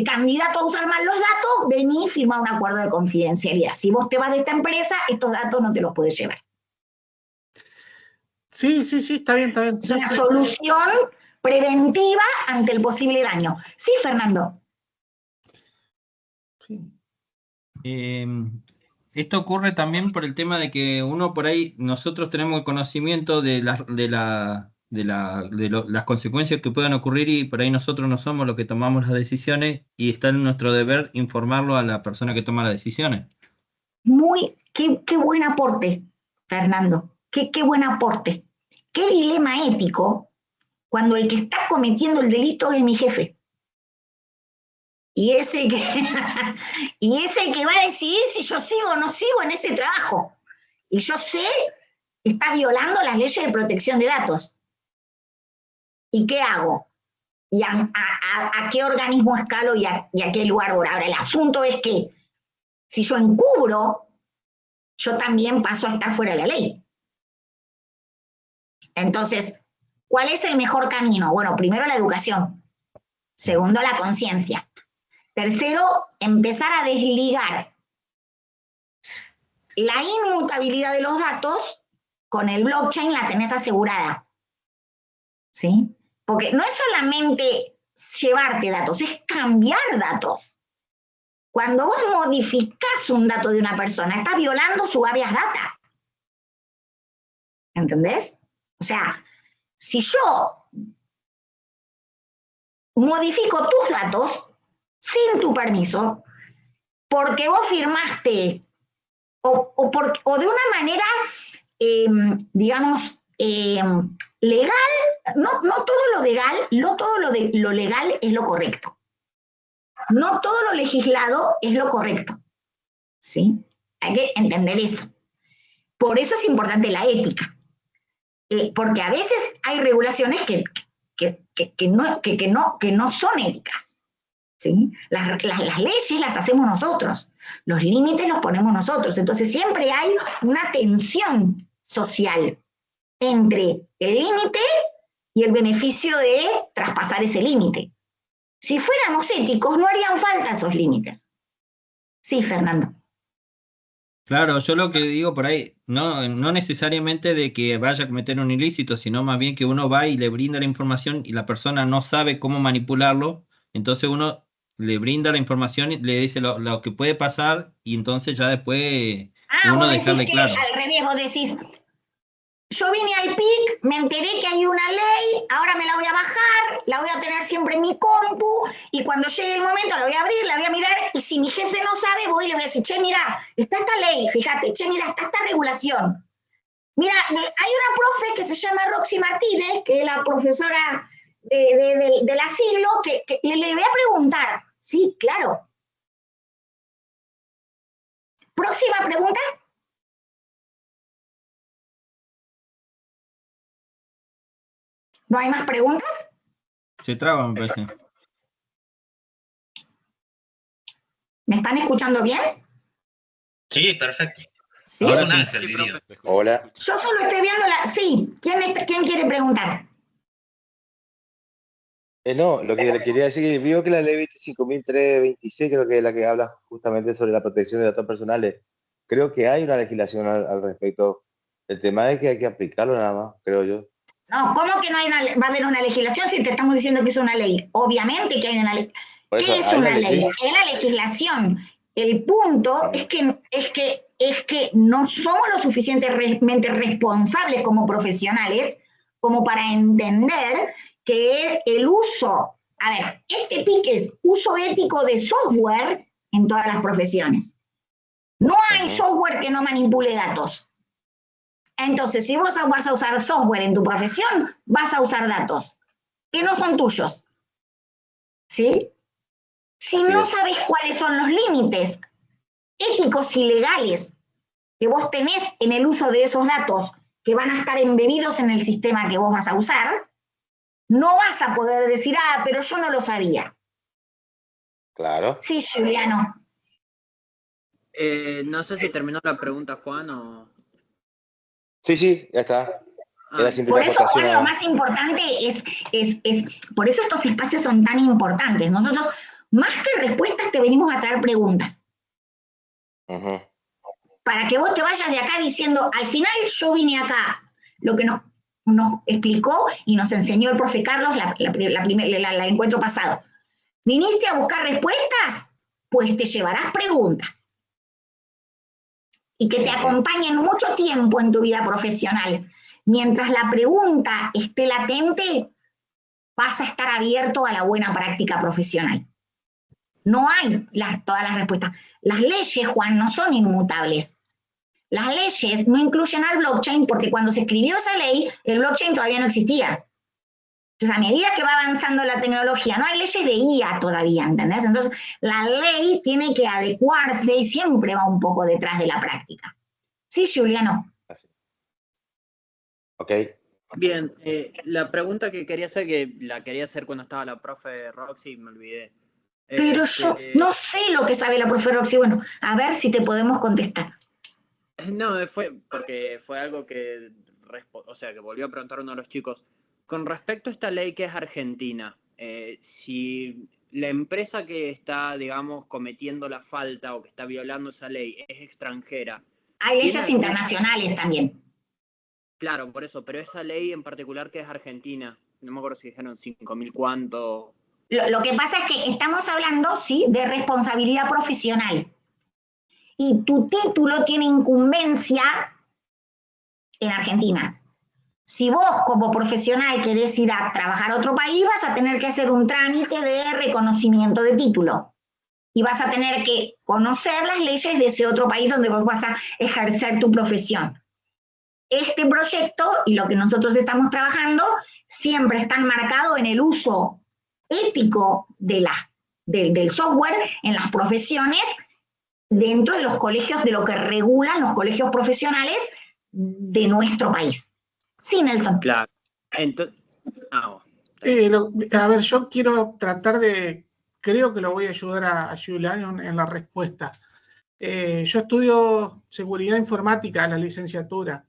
candidato a usar mal los datos, vení y firma un acuerdo de confidencialidad. Si vos te vas de esta empresa, estos datos no te los puedes llevar. Sí, está bien. Es una solución preventiva ante el posible daño. Sí, Fernando. Esto ocurre también por el tema de que uno por ahí, nosotros tenemos el conocimiento de las consecuencias que puedan ocurrir y por ahí nosotros no somos los que tomamos las decisiones y está en nuestro deber informarlo a la persona que toma las decisiones. Qué buen aporte, Fernando, qué buen aporte. Qué dilema ético cuando el que está cometiendo el delito es mi jefe. Y ese que va a decidir si yo sigo o no sigo en ese trabajo. Y yo sé que está violando las leyes de protección de datos. ¿Y qué hago? ¿Y a qué organismo escalo y a qué lugar voy? Ahora, el asunto es que si yo encubro, yo también paso a estar fuera de la ley. Entonces, ¿cuál es el mejor camino? Bueno, primero la educación. Segundo, la conciencia. Tercero, empezar a desligar la inmutabilidad de los datos con el blockchain, la tenés asegurada. ¿Sí? Porque no es solamente llevarte datos, es cambiar datos. Cuando vos modificás un dato de una persona, estás violando su habeas data. ¿Entendés? O sea, si yo modifico tus datos sin tu permiso, porque vos firmaste, o de una manera, digamos, legal, no todo lo legal, no todo lo legal es lo correcto. No todo lo legislado es lo correcto. ¿Sí? Hay que entender eso. Por eso es importante la ética. Porque a veces hay regulaciones que no son éticas. ¿Sí? Las leyes las hacemos nosotros, los límites los ponemos nosotros, entonces siempre hay una tensión social entre el límite y el beneficio de traspasar ese límite. Si fuéramos éticos, no harían falta esos límites. Sí, Fernando. Claro, yo lo que digo por ahí, no necesariamente de que vaya a cometer un ilícito, sino más bien que uno va y le brinda la información y la persona no sabe cómo manipularlo, entonces uno le brinda la información y le dice lo que puede pasar y entonces ya después uno vos dejarle decís que claro. al revés, vos decís, yo vine al PIC, me enteré que hay una ley, ahora me la voy a bajar, la voy a tener siempre en mi compu, y cuando llegue el momento la voy a abrir, la voy a mirar, y si mi jefe no sabe, voy y le voy a decir, che, mira, está esta ley, fíjate, che, mira, está esta regulación. Mira, hay una profe que se llama Roxy Martínez, que es la profesora del asilo, que le voy a preguntar. Sí, claro. Próxima pregunta. ¿No hay más preguntas? Se traba, me parece. ¿Me están escuchando bien? Sí, perfecto. ¿Sí? Ahora un ángel, diría. Hola. Yo solo estoy viendo la... Sí, ¿quién quiere preguntar? No, lo que le quería decir es que veo que la ley 25.326, creo que es la que habla justamente sobre la protección de datos personales. Creo que hay una legislación al respecto. El tema es que hay que aplicarlo nada más, creo yo. No, ¿cómo que no va a haber una legislación si te estamos diciendo que es una ley? Obviamente que hay una ley. ¿Qué es una ley? Es la legislación. El punto es que no somos lo suficientemente responsables como profesionales como para entender que el uso, a ver, este PIC es uso ético de software en todas las profesiones. No hay software que no manipule datos. Entonces, si vos vas a usar software en tu profesión, vas a usar datos que no son tuyos. ¿Sí? Si no sabes cuáles son los límites éticos y legales que vos tenés en el uso de esos datos que van a estar embebidos en el sistema que vos vas a usar, no vas a poder decir, pero yo no lo sabía. Claro. Sí, Juliano. No sé si terminó la pregunta, Juan, o... Sí, ya está. Era simple por eso, acotación. Juan, lo más importante es, por eso estos espacios son tan importantes. Nosotros, más que respuestas, te venimos a traer preguntas. Para que vos te vayas de acá diciendo, al final yo vine acá, lo que nos explicó y nos enseñó el profe Carlos el encuentro pasado. ¿Viniste a buscar respuestas? Pues te llevarás preguntas. Y que te acompañen mucho tiempo en tu vida profesional. Mientras la pregunta esté latente, vas a estar abierto a la buena práctica profesional. No hay todas las respuestas. Las leyes, Juan, no son inmutables. Las leyes no incluyen al blockchain porque cuando se escribió esa ley, el blockchain todavía no existía. Entonces, a medida que va avanzando la tecnología, no hay leyes de IA todavía, ¿entendés? Entonces, la ley tiene que adecuarse y siempre va un poco detrás de la práctica. Sí, Juliano. Ok. Bien, la pregunta que quería hacer, que la quería hacer cuando estaba la profe Roxy, me olvidé. Pero yo no sé lo que sabe la profe Roxy. Bueno, a ver si te podemos contestar. No, porque fue algo que volvió a preguntar uno de los chicos. Con respecto a esta ley que es argentina, si la empresa que está, digamos, cometiendo la falta o que está violando esa ley es extranjera. Hay leyes internacionales también. Claro, por eso, pero esa ley en particular que es argentina, no me acuerdo si dijeron 5.000 cuánto. Lo que pasa es que estamos hablando, sí, de responsabilidad profesional. Y tu título tiene incumbencia en Argentina. Si vos como profesional querés ir a trabajar a otro país, vas a tener que hacer un trámite de reconocimiento de título. Y vas a tener que conocer las leyes de ese otro país donde vos vas a ejercer tu profesión. Este proyecto y lo que nosotros estamos trabajando siempre están marcados en el uso ético del software en las profesiones dentro de los colegios, de lo que regulan los colegios profesionales de nuestro país. Sí, Nelson. Claro. Entonces, a ver, yo quiero tratar de, creo que lo voy a ayudar a Julián en la respuesta. Yo estudio seguridad informática en la licenciatura.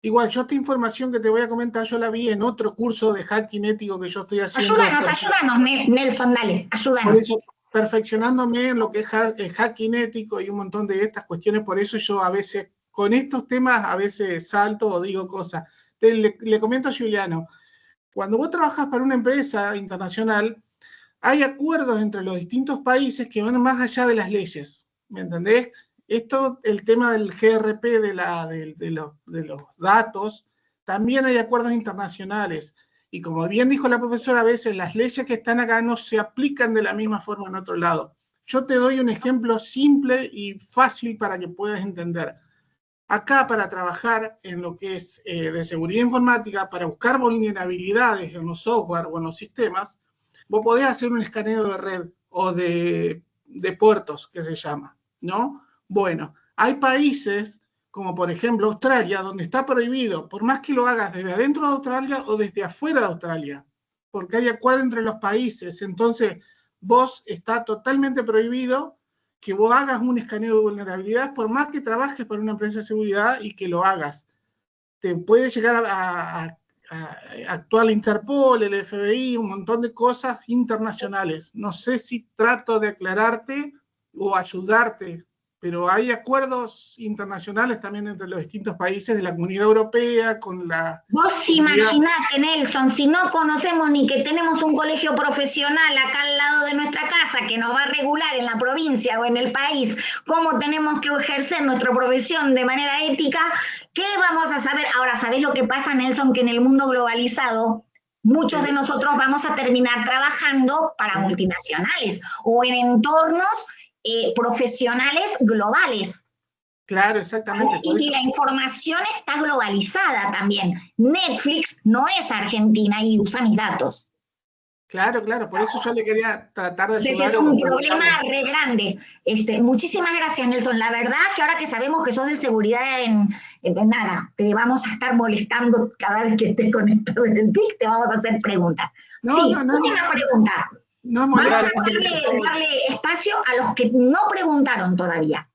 Igual, yo esta información que te voy a comentar, yo la vi en otro curso de hacking ético que yo estoy haciendo. Ayúdanos, Nelson, dale, ayúdanos. perfeccionándome en lo que es el hacking ético y un montón de estas cuestiones, por eso yo a veces, con estos temas, a veces salto o digo cosas. Le comento a Juliano, cuando vos trabajas para una empresa internacional, hay acuerdos entre los distintos países que van más allá de las leyes, ¿me entendés? Esto, el tema del GRP, de los datos, también hay acuerdos internacionales. Y como bien dijo la profesora, a veces las leyes que están acá no se aplican de la misma forma en otro lado. Yo te doy un ejemplo simple y fácil para que puedas entender. Acá, para trabajar en lo que es de seguridad informática, para buscar vulnerabilidades en los software o en los sistemas, vos podés hacer un escaneo de red o de puertos, que se llama, ¿no? Bueno, hay países, como por ejemplo Australia, donde está prohibido, por más que lo hagas desde adentro de Australia o desde afuera de Australia, porque hay acuerdo entre los países. Entonces, vos está totalmente prohibido que vos hagas un escaneo de vulnerabilidad, por más que trabajes para una empresa de seguridad y que lo hagas. Te puede llegar a actuar la Interpol, el FBI, un montón de cosas internacionales. No sé si trato de aclararte o ayudarte, pero hay acuerdos internacionales también entre los distintos países de la Comunidad Europea con la... Vos imaginate, Nelson, si no conocemos ni que tenemos un colegio profesional acá al lado de nuestra casa que nos va a regular en la provincia o en el país cómo tenemos que ejercer nuestra profesión de manera ética, ¿qué vamos a saber? Ahora, ¿sabés lo que pasa, Nelson? Que en el mundo globalizado muchos de nosotros vamos a terminar trabajando para multinacionales o en entornos profesionales globales. Claro, exactamente. Y la información está globalizada también. Netflix no es argentina y usa mis datos. Claro, claro, por eso yo le quería tratar de ayudar. Ese es un problema re grande. Muchísimas gracias, Nelson. La verdad que ahora que sabemos que sos de seguridad en nada, te vamos a estar molestando cada vez que estés conectado en el PIC, te vamos a hacer preguntas. Última pregunta. Vamos a darle espacio a los que no preguntaron todavía.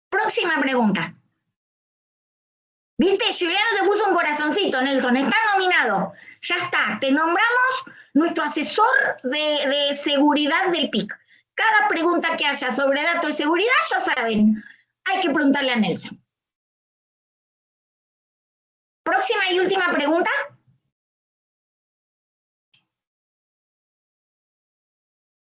Próxima pregunta. ¿Viste? Juliano te puso un corazoncito, Nelson. Está nominado. Ya está. Te nombramos nuestro asesor de seguridad del PIC. Cada pregunta que haya sobre datos de seguridad, ya saben, hay que preguntarle a Nelson. Próxima y última pregunta.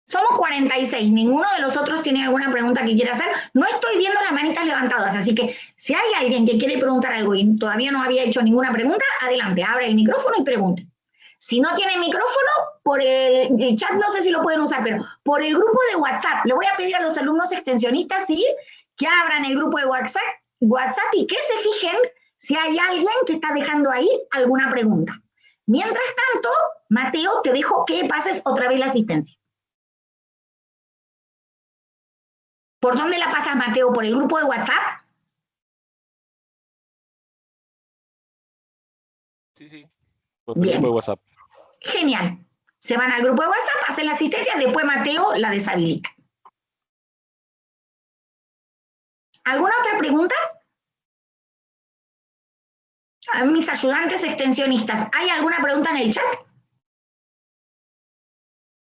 Somos 46, ninguno de los otros tiene alguna pregunta que quiera hacer. No estoy viendo las manitas levantadas, así que si hay alguien que quiere preguntar algo y todavía no había hecho ninguna pregunta, adelante, abre el micrófono y pregunte. Si no tiene micrófono, por el chat no sé si lo pueden usar, pero por el grupo de WhatsApp, le voy a pedir a los alumnos extensionistas que abran el grupo de WhatsApp y que se fijen si hay alguien que está dejando ahí alguna pregunta. Mientras tanto, Mateo, te dejo que pases otra vez la asistencia. ¿Por dónde la pasas, Mateo? ¿Por el grupo de WhatsApp? Sí. Por el grupo de WhatsApp. Genial. Se van al grupo de WhatsApp, hacen la asistencia, después Mateo la deshabilita. ¿Alguna otra pregunta? A mis ayudantes extensionistas, ¿hay alguna pregunta en el chat?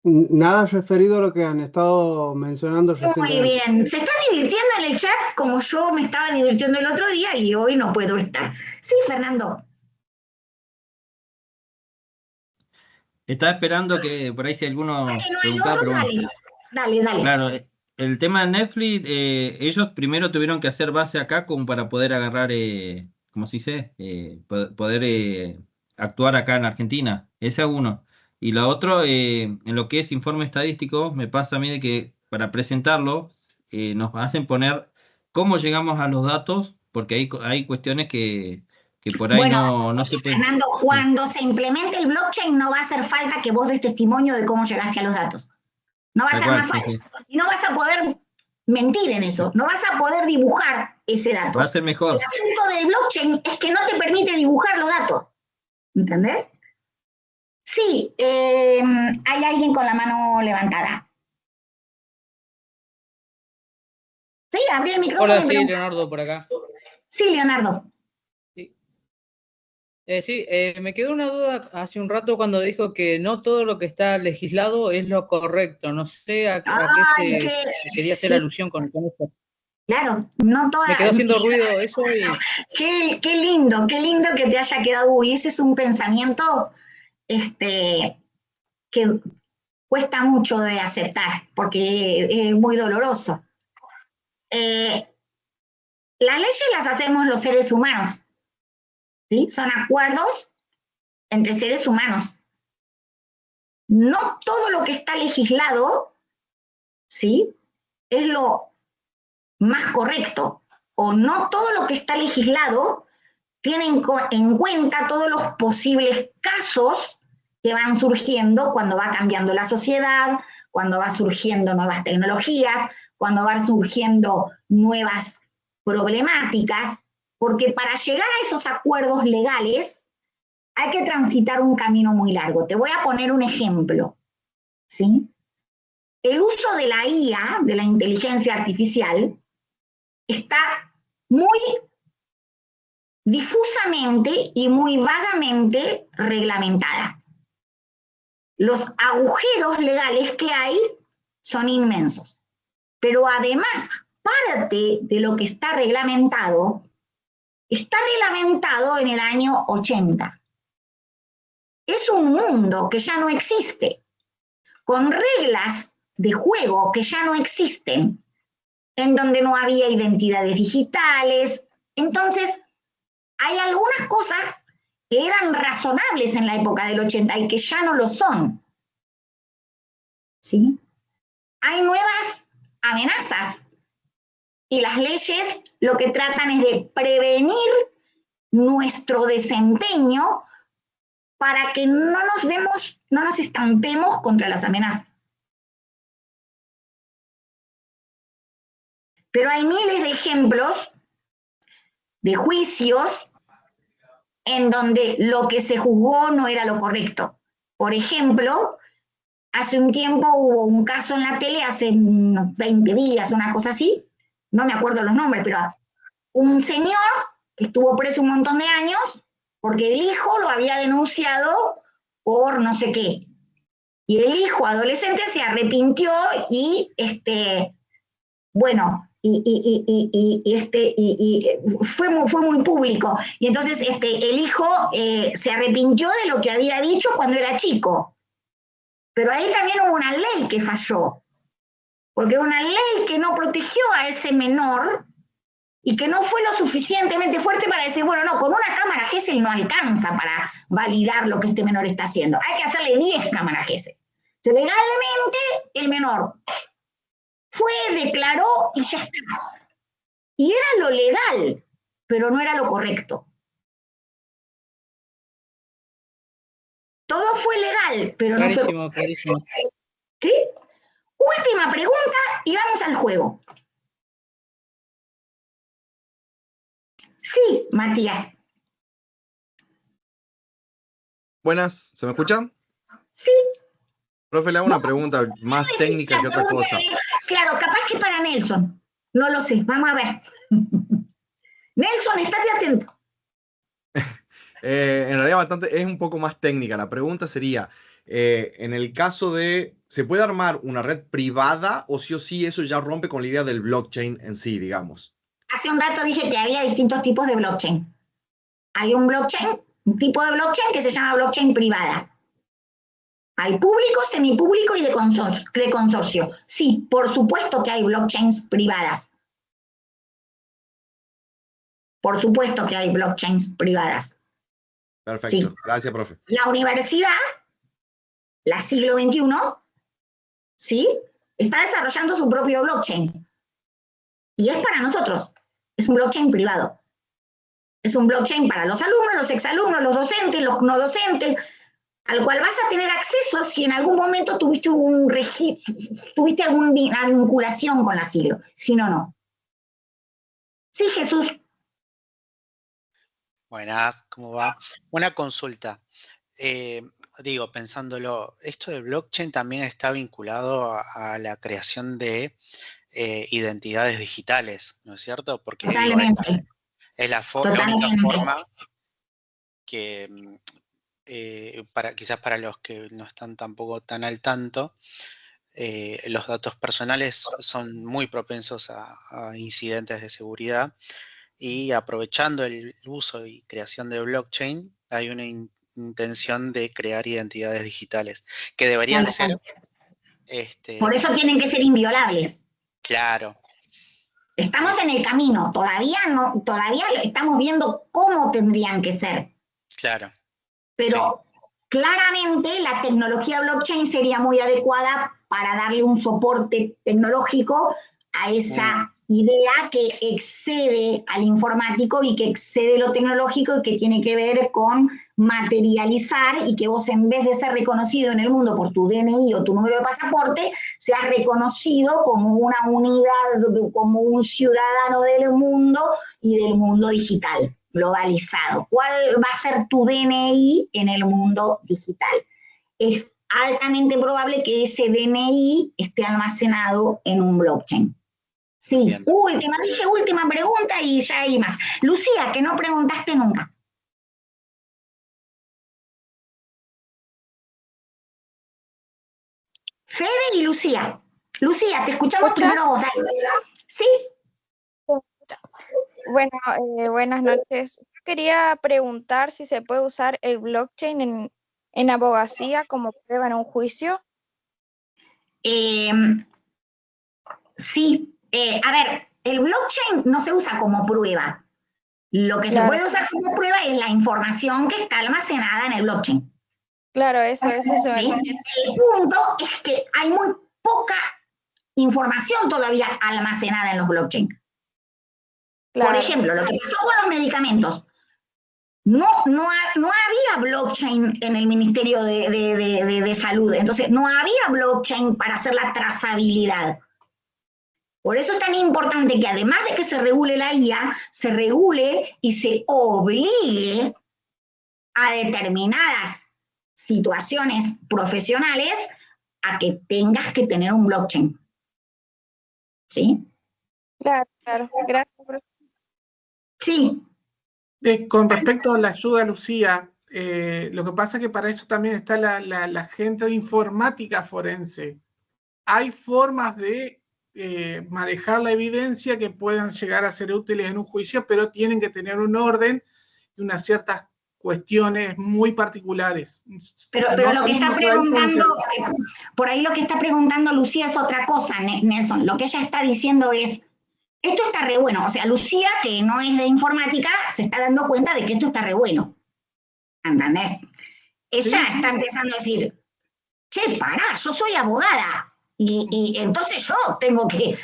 Nada referido a lo que han estado mencionando recientemente. Muy bien. ¿Se están divirtiendo en el chat como yo me estaba divirtiendo el otro día y hoy no puedo estar? Sí, Fernando. Estaba esperando que por ahí si alguno preguntaba, pero bueno. Dale. Claro, el tema de Netflix, ellos primero tuvieron que hacer base acá como para poder agarrar, ¿cómo se dice? Poder actuar acá en Argentina. Ese es uno. Y lo otro, en lo que es informe estadístico, me pasa a mí de que para presentarlo nos hacen poner cómo llegamos a los datos, porque hay cuestiones que por ahí no se pueden... Fernando, cuando se implemente el blockchain no va a hacer falta que vos des testimonio de cómo llegaste a los datos. No va a ser más fácil. Y no vas a poder mentir en eso. No vas a poder dibujar ese dato. Va a ser mejor. El asunto del blockchain es que no te permite dibujar los datos. ¿Entendés? Sí, hay alguien con la mano levantada. Sí, abrí el micrófono. Hola, sí, Leonardo por acá. Sí, Leonardo. Sí. Sí, me quedó una duda hace un rato cuando dijo que no todo lo que está legislado es lo correcto. No sé a qué se quería hacer alusión con esto. Claro, no toda. Me quedó haciendo ruido eso y... Qué lindo que te haya quedado. Uy, ese es un pensamiento que cuesta mucho de aceptar, porque es muy doloroso. Las leyes las hacemos los seres humanos, ¿sí? Son acuerdos entre seres humanos. No todo lo que está legislado, ¿sí?, es lo más correcto, o no todo lo que está legislado tiene en cuenta todos los posibles casos que van surgiendo cuando va cambiando la sociedad, cuando va surgiendo nuevas tecnologías, cuando van surgiendo nuevas problemáticas, porque para llegar a esos acuerdos legales hay que transitar un camino muy largo. Te voy a poner un ejemplo, ¿sí? El uso de la IA, de la inteligencia artificial, está muy difusamente y muy vagamente reglamentada. Los agujeros legales que hay son inmensos. Pero además, parte de lo que está reglamentado en el año 80. Es un mundo que ya no existe, con reglas de juego que ya no existen, en donde no había identidades digitales. Entonces, hay algunas cosas que eran razonables en la época del 80 y que ya no lo son, ¿sí? Hay nuevas amenazas y las leyes lo que tratan es de prevenir nuestro desempeño para que no nos estampemos contra las amenazas. Pero hay miles de ejemplos de juicios en donde lo que se juzgó no era lo correcto. Por ejemplo, hace un tiempo hubo un caso en la tele, hace unos 20 días, una cosa así, no me acuerdo los nombres, pero un señor que estuvo preso un montón de años porque el hijo lo había denunciado por no sé qué. Y el hijo adolescente se arrepintió y bueno, fue muy público. Y entonces el hijo se arrepintió de lo que había dicho cuando era chico. Pero ahí también hubo una ley que falló, porque una ley que no protegió a ese menor y que no fue lo suficientemente fuerte para decir, bueno, no, con una cámara Gesell no alcanza para validar lo que este menor está haciendo. Hay que hacerle 10 cámaras Gesell. Legalmente, el menor fue, declaró y ya está. Y era lo legal, pero no era lo correcto. Todo fue legal, pero clarísimo, no fue... Clarísimo. ¿Sí? Última pregunta y vamos al juego. Sí, Matías. Buenas, ¿se me escuchan? Sí. Profe, le hago una pregunta más técnica que otra cosa. Claro, capaz que para Nelson. No lo sé, vamos a ver. Nelson, estate atento. En realidad es un poco más técnica. La pregunta sería, en el caso de, ¿se puede armar una red privada o sí eso ya rompe con la idea del blockchain en sí, digamos? Hace un rato dije que había distintos tipos de blockchain. Hay un tipo de blockchain que se llama blockchain privada. Hay público, semipúblico y de consorcio. Sí, por supuesto que hay blockchains privadas. Por supuesto que hay blockchains privadas. Perfecto, sí. Gracias, profe. La universidad, la siglo XXI, ¿sí?, está desarrollando su propio blockchain. Y es para nosotros. Es un blockchain privado. Es un blockchain para los alumnos, los exalumnos, los docentes, los no docentes, al cual vas a tener acceso si en algún momento tuviste alguna vinculación con la siglo. Si no, no. Sí, Jesús. Buenas, ¿cómo va? Una consulta. Digo, pensándolo, esto de blockchain también está vinculado a la creación de identidades digitales, ¿no es cierto? Porque digo, es la única forma quizás para los que no están tampoco tan al tanto, los datos personales son muy propensos a incidentes de seguridad, y aprovechando el uso y creación de blockchain, hay una intención de crear identidades digitales que deberían ser... Por eso tienen que ser inviolables. Claro. Estamos en el camino, todavía estamos viendo cómo tendrían que ser. Claro. Pero claramente la tecnología blockchain sería muy adecuada para darle un soporte tecnológico a esa idea que excede al informático y que excede lo tecnológico y que tiene que ver con materializar, y que vos, en vez de ser reconocido en el mundo por tu DNI o tu número de pasaporte, seas reconocido como una unidad, como un ciudadano del mundo y del mundo digital globalizado. ¿Cuál va a ser tu DNI en el mundo digital? Es altamente probable que ese DNI esté almacenado en un blockchain. Sí, dije última pregunta y ya hay más. Lucía, que no preguntaste nunca. Fede y Lucía. Lucía, te escuchamos primero vos. ¿Sí? Bueno, buenas noches. Yo quería preguntar si se puede usar el blockchain en abogacía como prueba en un juicio. Sí. A ver, el blockchain no se usa como prueba. Lo que se puede usar como prueba es la información que está almacenada en el blockchain. Claro, eso. ¿Sí? El punto es que hay muy poca información todavía almacenada en los blockchain. Claro. Por ejemplo, lo que pasó con los medicamentos. No había blockchain en el Ministerio de Salud. Entonces, no había blockchain para hacer la trazabilidad. Por eso es tan importante que, además de que se regule la IA, se regule y se obligue a determinadas situaciones profesionales a que tengas que tener un blockchain. ¿Sí? Claro. Gracias. Sí. Con respecto a la ayuda, Lucía, lo que pasa es que para eso también está la gente de informática forense. Hay formas de manejar la evidencia que puedan llegar a ser útiles en un juicio, pero tienen que tener un orden y unas ciertas cuestiones muy particulares. Pero lo que está preguntando, por ahí lo que está preguntando Lucía es otra cosa, Nelson. Lo que ella está diciendo es, esto está re bueno. O sea, Lucía, que no es de informática, se está dando cuenta de que esto está re bueno. ¿Entendés? Ella está empezando a decir, che, pará, yo soy abogada. Y entonces yo tengo que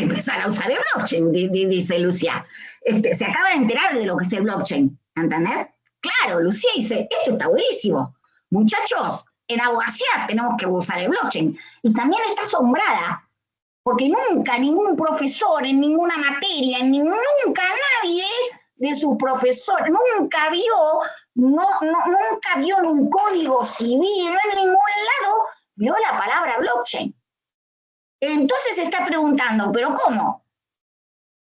empezar a usar el blockchain, dice Lucía. Se acaba de enterar de lo que es el blockchain, ¿entendés? Claro, Lucía dice, esto está buenísimo. Muchachos, en abogacía tenemos que usar el blockchain. Y también está asombrada, porque nunca ningún profesor en ninguna materia, nunca nadie de sus profesores, nunca vio en un código civil, en ningún lado, vio la palabra blockchain. Entonces se está preguntando, ¿pero cómo?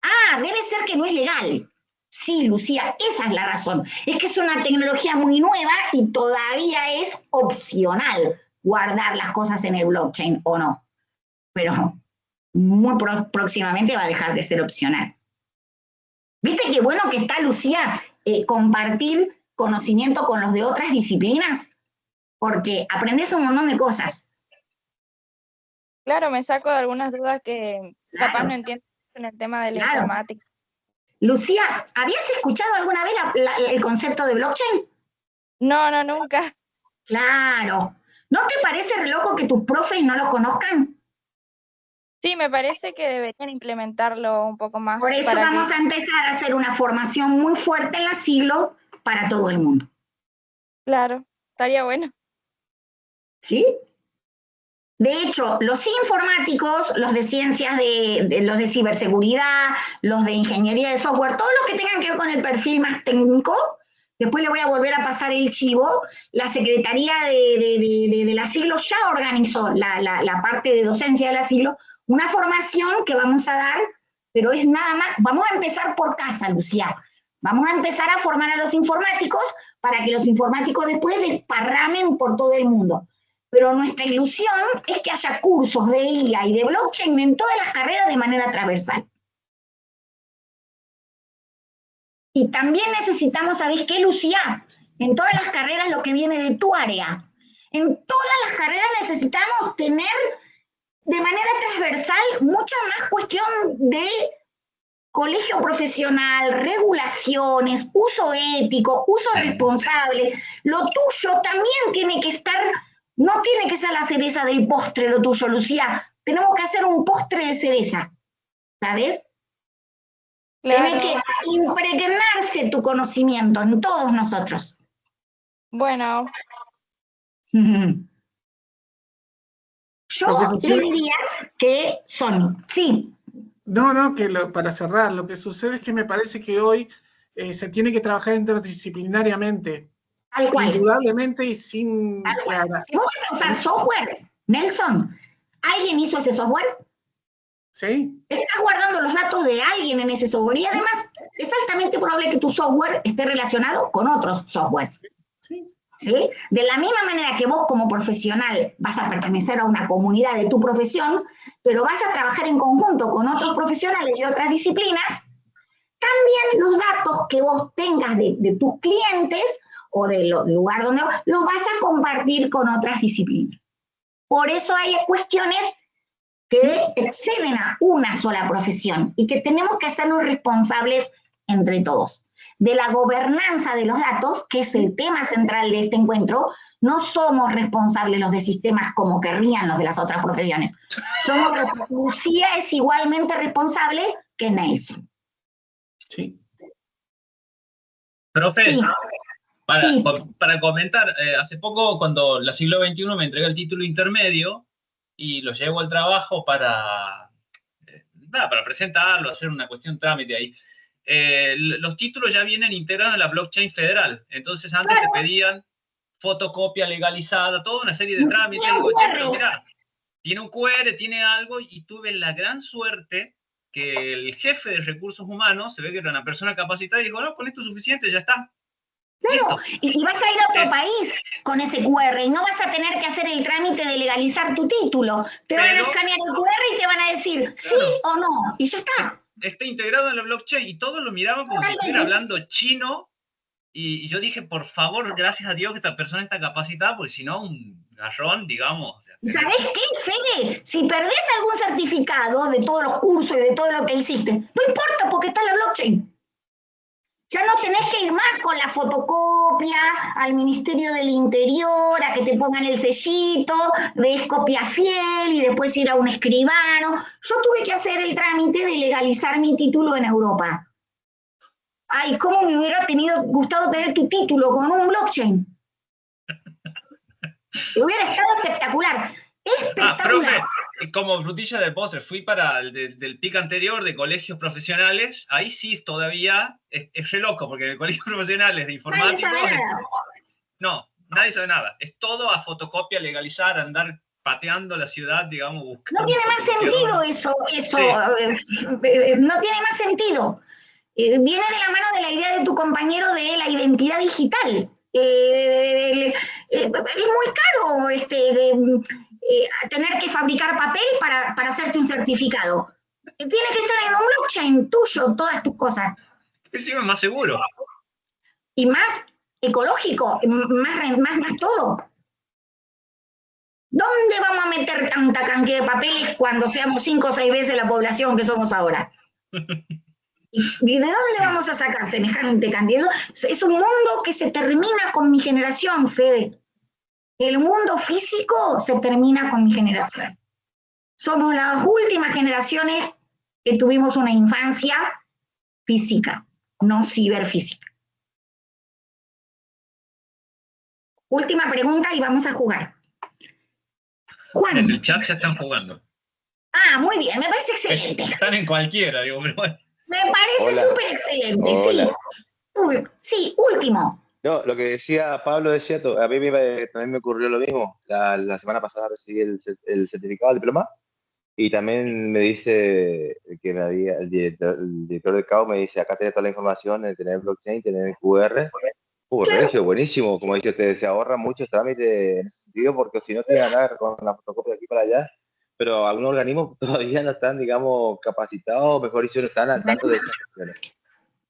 Ah, debe ser que no es legal. Sí, Lucía, esa es la razón. Es que es una tecnología muy nueva y todavía es opcional guardar las cosas en el blockchain o no. Pero muy próximamente va a dejar de ser opcional. ¿Viste qué bueno que está, Lucía, compartir conocimiento con los de otras disciplinas? Porque aprendes un montón de cosas. Claro, me saco de algunas dudas que capaz no entiendo en el tema de la informática. Lucía, ¿habías escuchado alguna vez el concepto de blockchain? No, nunca. Claro. ¿No te parece re loco que tus profes no lo conozcan? Sí, me parece que deberían implementarlo un poco más. Por eso vamos a empezar a hacer una formación muy fuerte en la siglo para todo el mundo. Claro, estaría bueno. ¿Sí? De hecho, los informáticos, los de ciencias, los de ciberseguridad, los de ingeniería de software, todo lo que tengan que ver con el perfil más técnico, después le voy a volver a pasar el chivo, la Secretaría de la siglo ya organizó la parte de docencia de la siglo, una formación que vamos a dar, pero es nada más, vamos a empezar por casa, Lucía. Vamos a empezar a formar a los informáticos para que los informáticos después desparramen por todo el mundo. Pero nuestra ilusión es que haya cursos de IA y de blockchain en todas las carreras de manera transversal. Y también necesitamos, ¿sabés qué, Lucía? En todas las carreras lo que viene de tu área. En todas las carreras necesitamos tener de manera transversal mucha más cuestión de colegio profesional, regulaciones, uso ético, uso responsable. Lo tuyo también tiene que estar, no tiene que ser la cereza del postre lo tuyo, Lucía. Tenemos que hacer un postre de cerezas, ¿sabes? Claro. Tiene que impregnarse tu conocimiento en todos nosotros. Bueno. Yo le diría que son, sí. No, para cerrar, lo que sucede es que me parece que hoy se tiene que trabajar interdisciplinariamente. Tal cual. Indudablemente y sin... Tal cual. Si vos vas a usar software, Nelson, ¿alguien hizo ese software? Sí. Estás guardando los datos de alguien en ese software y además es altamente probable que tu software esté relacionado con otros softwares. Sí. ¿Sí? De la misma manera que vos como profesional vas a pertenecer a una comunidad de tu profesión, pero vas a trabajar en conjunto con otros profesionales de otras disciplinas, también los datos que vos tengas de tus clientes o del lugar donde los vas a compartir con otras disciplinas. Por eso hay cuestiones que exceden a una sola profesión y que tenemos que hacernos responsables entre todos. De la gobernanza de los datos, que es el tema central de este encuentro, no somos responsables los de sistemas como querrían los de las otras profesiones. Lucía es igualmente responsable que Nelson. Sí. Profe, sí. Para comentar, hace poco cuando la siglo XXI me entrega el título intermedio y lo llevo al trabajo para presentarlo, hacer una cuestión trámite ahí. Los títulos ya vienen integrados en la blockchain federal. Entonces antes te pedían fotocopia legalizada, toda una serie de trámites. Digo, che, pero mirá, tiene un QR, tiene algo, y tuve la gran suerte que el jefe de recursos humanos, se ve que era una persona capacitada, y dijo, no, con esto es suficiente, ya está. Claro, y vas a ir a otro país con ese QR y no vas a tener que hacer el trámite de legalizar tu título. Van a escanear el QR y te van a decir sí o no, y ya está. Está integrado en la blockchain y todos lo miraban como si estuviera hablando chino. Y yo dije, por favor, gracias a Dios que esta persona está capacitada, porque si no, un garrón, digamos. ¿Sabés qué, Fede? Si perdés algún certificado de todos los cursos y de todo lo que hiciste, no importa porque está en la blockchain. Ya no tenés que ir más con la fotocopia al Ministerio del Interior, a que te pongan el sellito de copia fiel y después ir a un escribano. Yo tuve que hacer el trámite de legalizar mi título en Europa. Ay, ¿cómo me hubiera gustado tener tu título con un blockchain? Hubiera estado espectacular. Espectacular. Profe, como frutilla de postre, fui para el del PIC anterior de colegios profesionales. Ahí sí todavía es re loco, porque en el colegio profesionales de informáticos... Nadie sabe nada. Es todo a fotocopia, legalizar, andar pateando la ciudad, digamos, buscando... No tiene más sentido eso. Sí. No tiene más sentido. Viene de la mano de la idea de tu compañero de la identidad digital. Es muy caro tener que fabricar papel para hacerte un certificado. Tiene que estar en un blockchain tuyo, todas tus cosas. Encima es más seguro. Y más ecológico, más todo. ¿Dónde vamos a meter tanta cantidad de papeles cuando seamos 5 o 6 veces la población que somos ahora? ¿Y de dónde vamos a sacar semejante cantidad? Es un mundo que se termina con mi generación, Fede. El mundo físico se termina con mi generación. Somos las últimas generaciones que tuvimos una infancia física, no ciberfísica. Última pregunta y vamos a jugar. Juan. En el chat ya están jugando. Ah, muy bien, me parece excelente. Están en cualquiera, digo, pero bueno. Me parece súper excelente, sí. Sí, último. No, lo que decía Pablo es cierto. A mí también me ocurrió lo mismo. La semana pasada recibí el certificado, el diploma. Y también me dice que el director del CAO me dice, acá tenés toda la información, el tener blockchain, tener el QR. Regio, buenísimo. Como dice usted, se ahorra muchos trámites en ese sentido, porque si no te iban a dar con la fotocopia de aquí para allá, pero algunos organismos todavía no están, digamos, capacitados, mejor dicho, no están al tanto de esas cuestiones.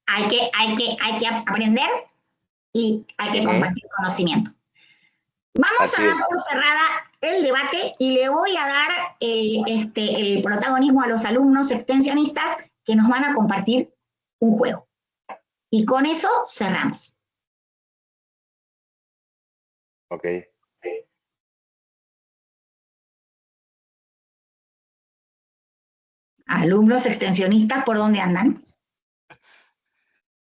Hay que aprender y hay que compartir conocimiento. Vamos a dar por cerrada el debate y le voy a dar el protagonismo a los alumnos extensionistas que nos van a compartir un juego. Y con eso cerramos. Ok. Alumnos extensionistas, ¿por dónde andan?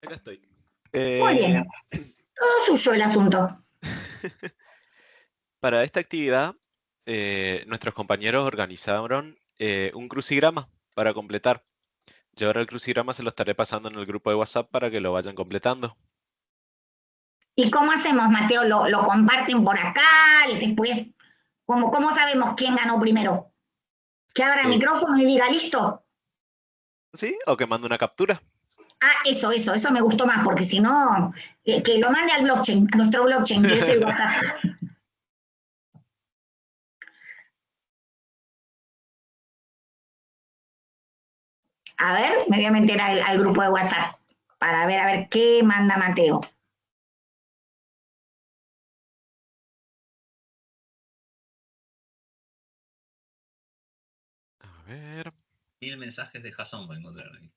Acá estoy. Muy bien. Todo suyo el asunto. Para esta actividad, nuestros compañeros organizaron un crucigrama para completar. Yo ahora el crucigrama se lo estaré pasando en el grupo de WhatsApp para que lo vayan completando. ¿Y cómo hacemos, Mateo? ¿Lo comparten por acá? Después, ¿cómo sabemos quién ganó primero? Que abra el micrófono y diga, listo. Sí, o que mande una captura. Ah, eso me gustó más, porque si no, que lo mande al blockchain, a nuestro blockchain, que es el WhatsApp. A ver, me voy a meter al grupo de WhatsApp para ver a ver qué manda Mateo. A ver. 1000 mensajes de Jason voy a encontrar ahí.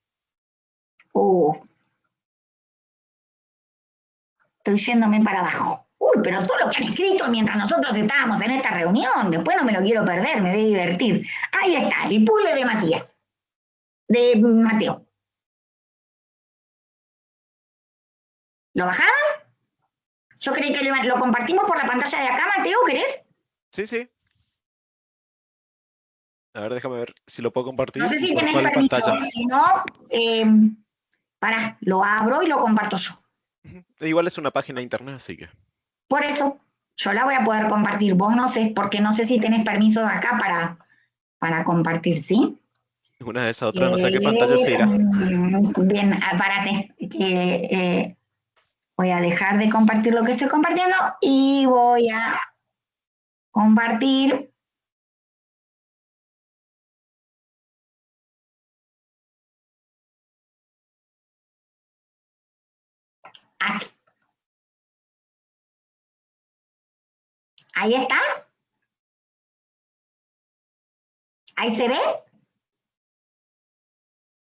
Estoy yéndome para abajo. Uy, pero todo lo que han escrito mientras nosotros estábamos en esta reunión, después no me lo quiero perder, me voy a divertir. Ahí está, el puzzle de Matías. De Mateo. ¿Lo bajaron? Yo creí que lo compartimos por la pantalla de acá, Mateo, ¿querés? Sí, sí. A ver, déjame ver si lo puedo compartir. No sé si ¿Por tenés cuál permiso, pantalla? si no, lo abro y lo comparto yo. Igual es una página de internet, así que. Por eso, yo la voy a poder compartir. Vos no sé, porque no sé si tenés permiso de acá para compartir, ¿sí? Una de esas otras, no sé a qué pantalla se irá. Bien, párate. Voy a dejar de compartir lo que estoy compartiendo y voy a compartir. Así. Ahí está. ¿Ahí se ve?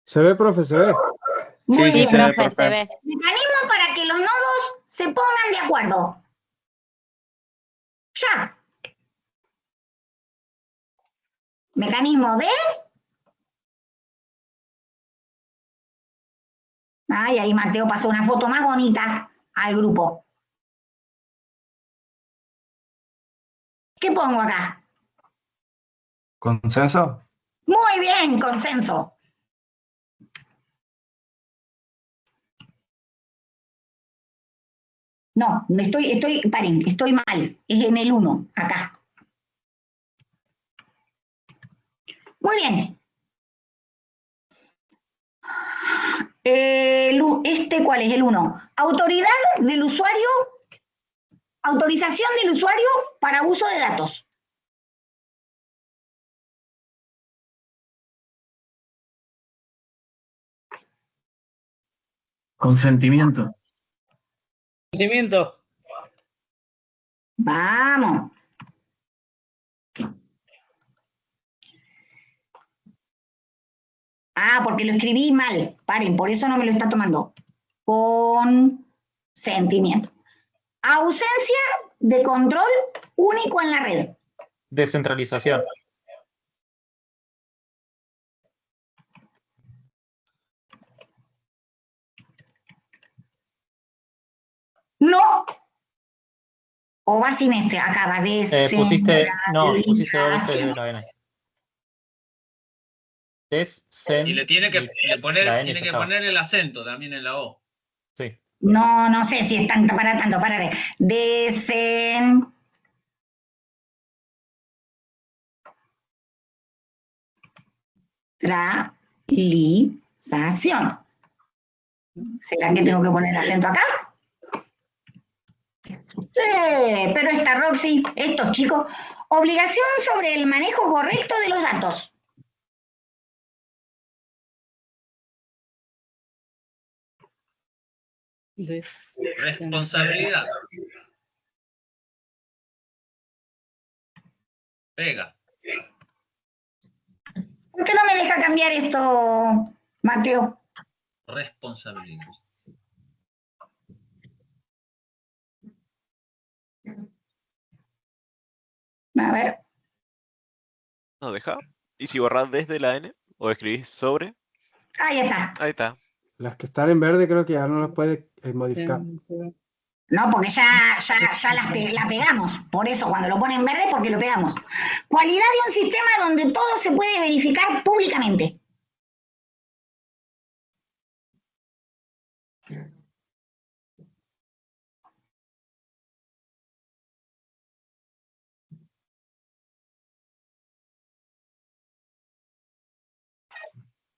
Se ve, profe, se ve. Muy bien. profe, se ve. Mecanismo para que los nodos se pongan de acuerdo. Ya. Mecanismo de... Ay, ahí Mateo pasó una foto más bonita al grupo. ¿Qué pongo acá? ¿Consenso? Muy bien, consenso. No, paren, estoy mal. Es en el 1, acá. Muy bien. ¿Cuál es el 1? Autoridad del usuario, autorización del usuario para uso de datos. Consentimiento. Consentimiento. Vamos. Ah, porque lo escribí mal. Paren, por eso no me lo está tomando. Consentimiento. Ausencia de control único en la red. Descentralización. No. O va sin ese, acaba de pusiste dos veces la N. Y le tiene que poner el acento también en la O. Sí. No sé si es tanto para tanto, párate. Neutralización. ¿Será que tengo que poner acento acá? Pero esta Roxy, estos chicos, obligación sobre el manejo correcto de los datos. Responsabilidad. Pega. ¿Por qué no me deja cambiar esto, Mateo? Responsabilidad. A ver. ¿No deja? ¿Y si borras desde la N? ¿O escribís sobre? Ahí está. Ahí está. Las que están en verde creo que ya no las puede modificar. No, porque ya la pegamos. Por eso, cuando lo pone en verde, porque lo pegamos. Cualidad de un sistema donde todo se puede verificar públicamente.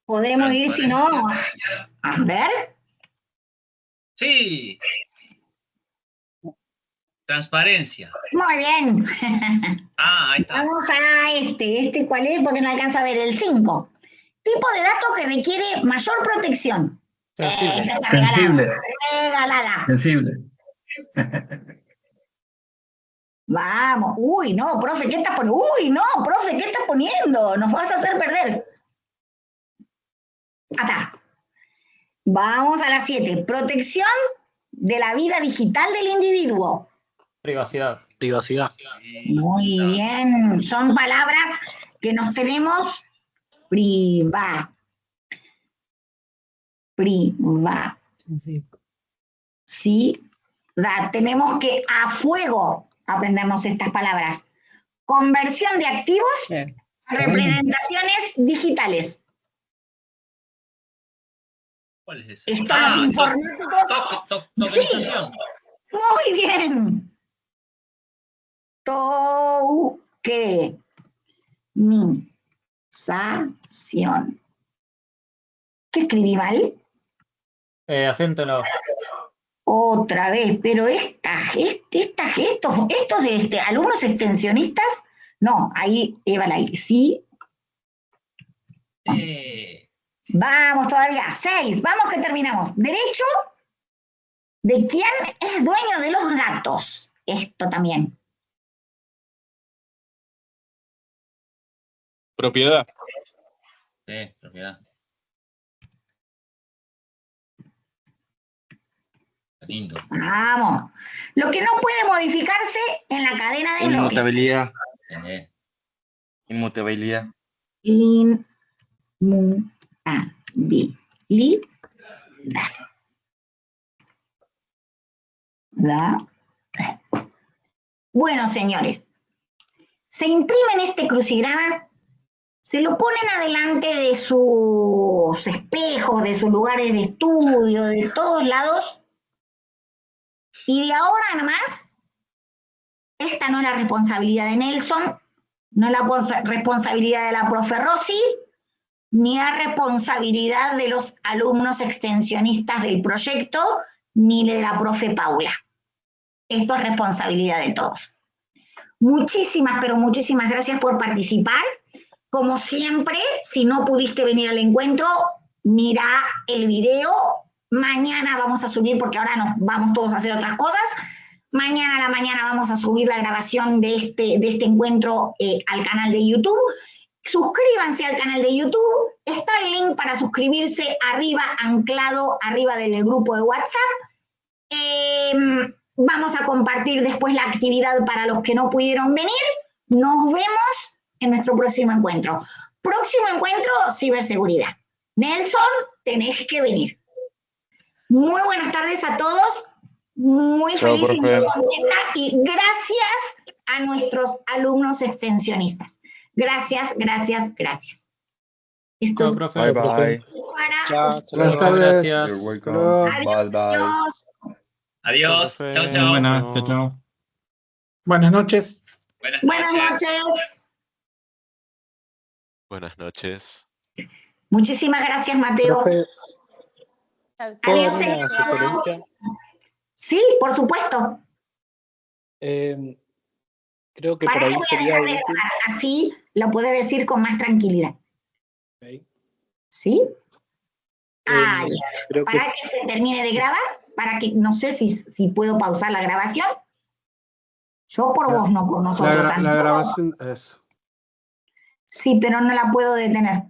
Podremos ir, si no, a ver. Sí. Transparencia. Muy bien. Ah, ahí está. Vamos a este ¿cuál es? Porque no alcanza a ver el 5. Tipo de datos que requiere mayor protección. Sensible. Regalada. Sensible. Vamos. Uy, no, profe, ¿qué estás poniendo? Uy, no, profe, ¿qué estás poniendo? Nos vas a hacer perder. Acá. Vamos a la 7. Protección de la vida digital del individuo. Privacidad. Privacidad. Muy bien. Son palabras que nos tenemos priva. Sí. Tenemos que a fuego aprendemos estas palabras. Conversión de activos a representaciones digitales. ¿Cuál es eso? Esto los informáticos. Tokenización. Sí. Muy bien. Tokenización. ¿Qué escribí mal? Acento en la O. Otra vez, pero estos de alumnos extensionistas, no, ahí, Eva, ahí, sí. Vamos todavía, 6, vamos que terminamos. Derecho de quién es dueño de los datos. Esto también. Propiedad. Sí, propiedad. Lindo. Vamos. Lo que no puede modificarse en la cadena de bloques. Inmutabilidad. Inmutabilidad. Bueno, señores, se imprimen este crucigrama, se lo ponen adelante de sus espejos, de sus lugares de estudio, de todos lados. Y de ahora en más, esta no es la responsabilidad de Nelson, no es la responsabilidad de la profe Rosy, ni la responsabilidad de los alumnos extensionistas del proyecto, ni de la profe Paula. Esto es responsabilidad de todos. Muchísimas, pero muchísimas gracias por participar. Como siempre, si no pudiste venir al encuentro, mira el video. Mañana vamos a subir, porque ahora nos vamos todos a hacer otras cosas. Mañana a la mañana vamos a subir la grabación de este encuentro al canal de YouTube. Suscríbanse al canal de YouTube. Está el link para suscribirse arriba, anclado arriba del grupo de WhatsApp. Vamos a compartir después la actividad para los que no pudieron venir. Nos vemos en nuestro próximo encuentro. Próximo encuentro, ciberseguridad. Nelson, tenés que venir. Muy buenas tardes a todos. Muy feliz y muy contenta. Y gracias a nuestros alumnos extensionistas. Gracias, gracias, gracias. Esto es Profe. Bye, bye. Chao. Buenas tardes. You're welcome. Adiós. Bye, bye. Adiós. Chao, chao. Buenas, chao, chao. Buenas noches. Buenas noches. Buenas noches. Muchísimas gracias, Mateo. Profe, ¿puedo Adiós, dar una señor. sugerencia? Sí, por supuesto. Creo que Para por que ahí voy a sería dejar de útil. grabar, así lo puede decir con más tranquilidad. Ok. ¿Sí? Ahí Creo está. que Para que se termine de grabar, para que, no sé si puedo pausar la grabación. Yo por vos, no por nosotros. La grabación, eso. Sí, pero no la puedo detener.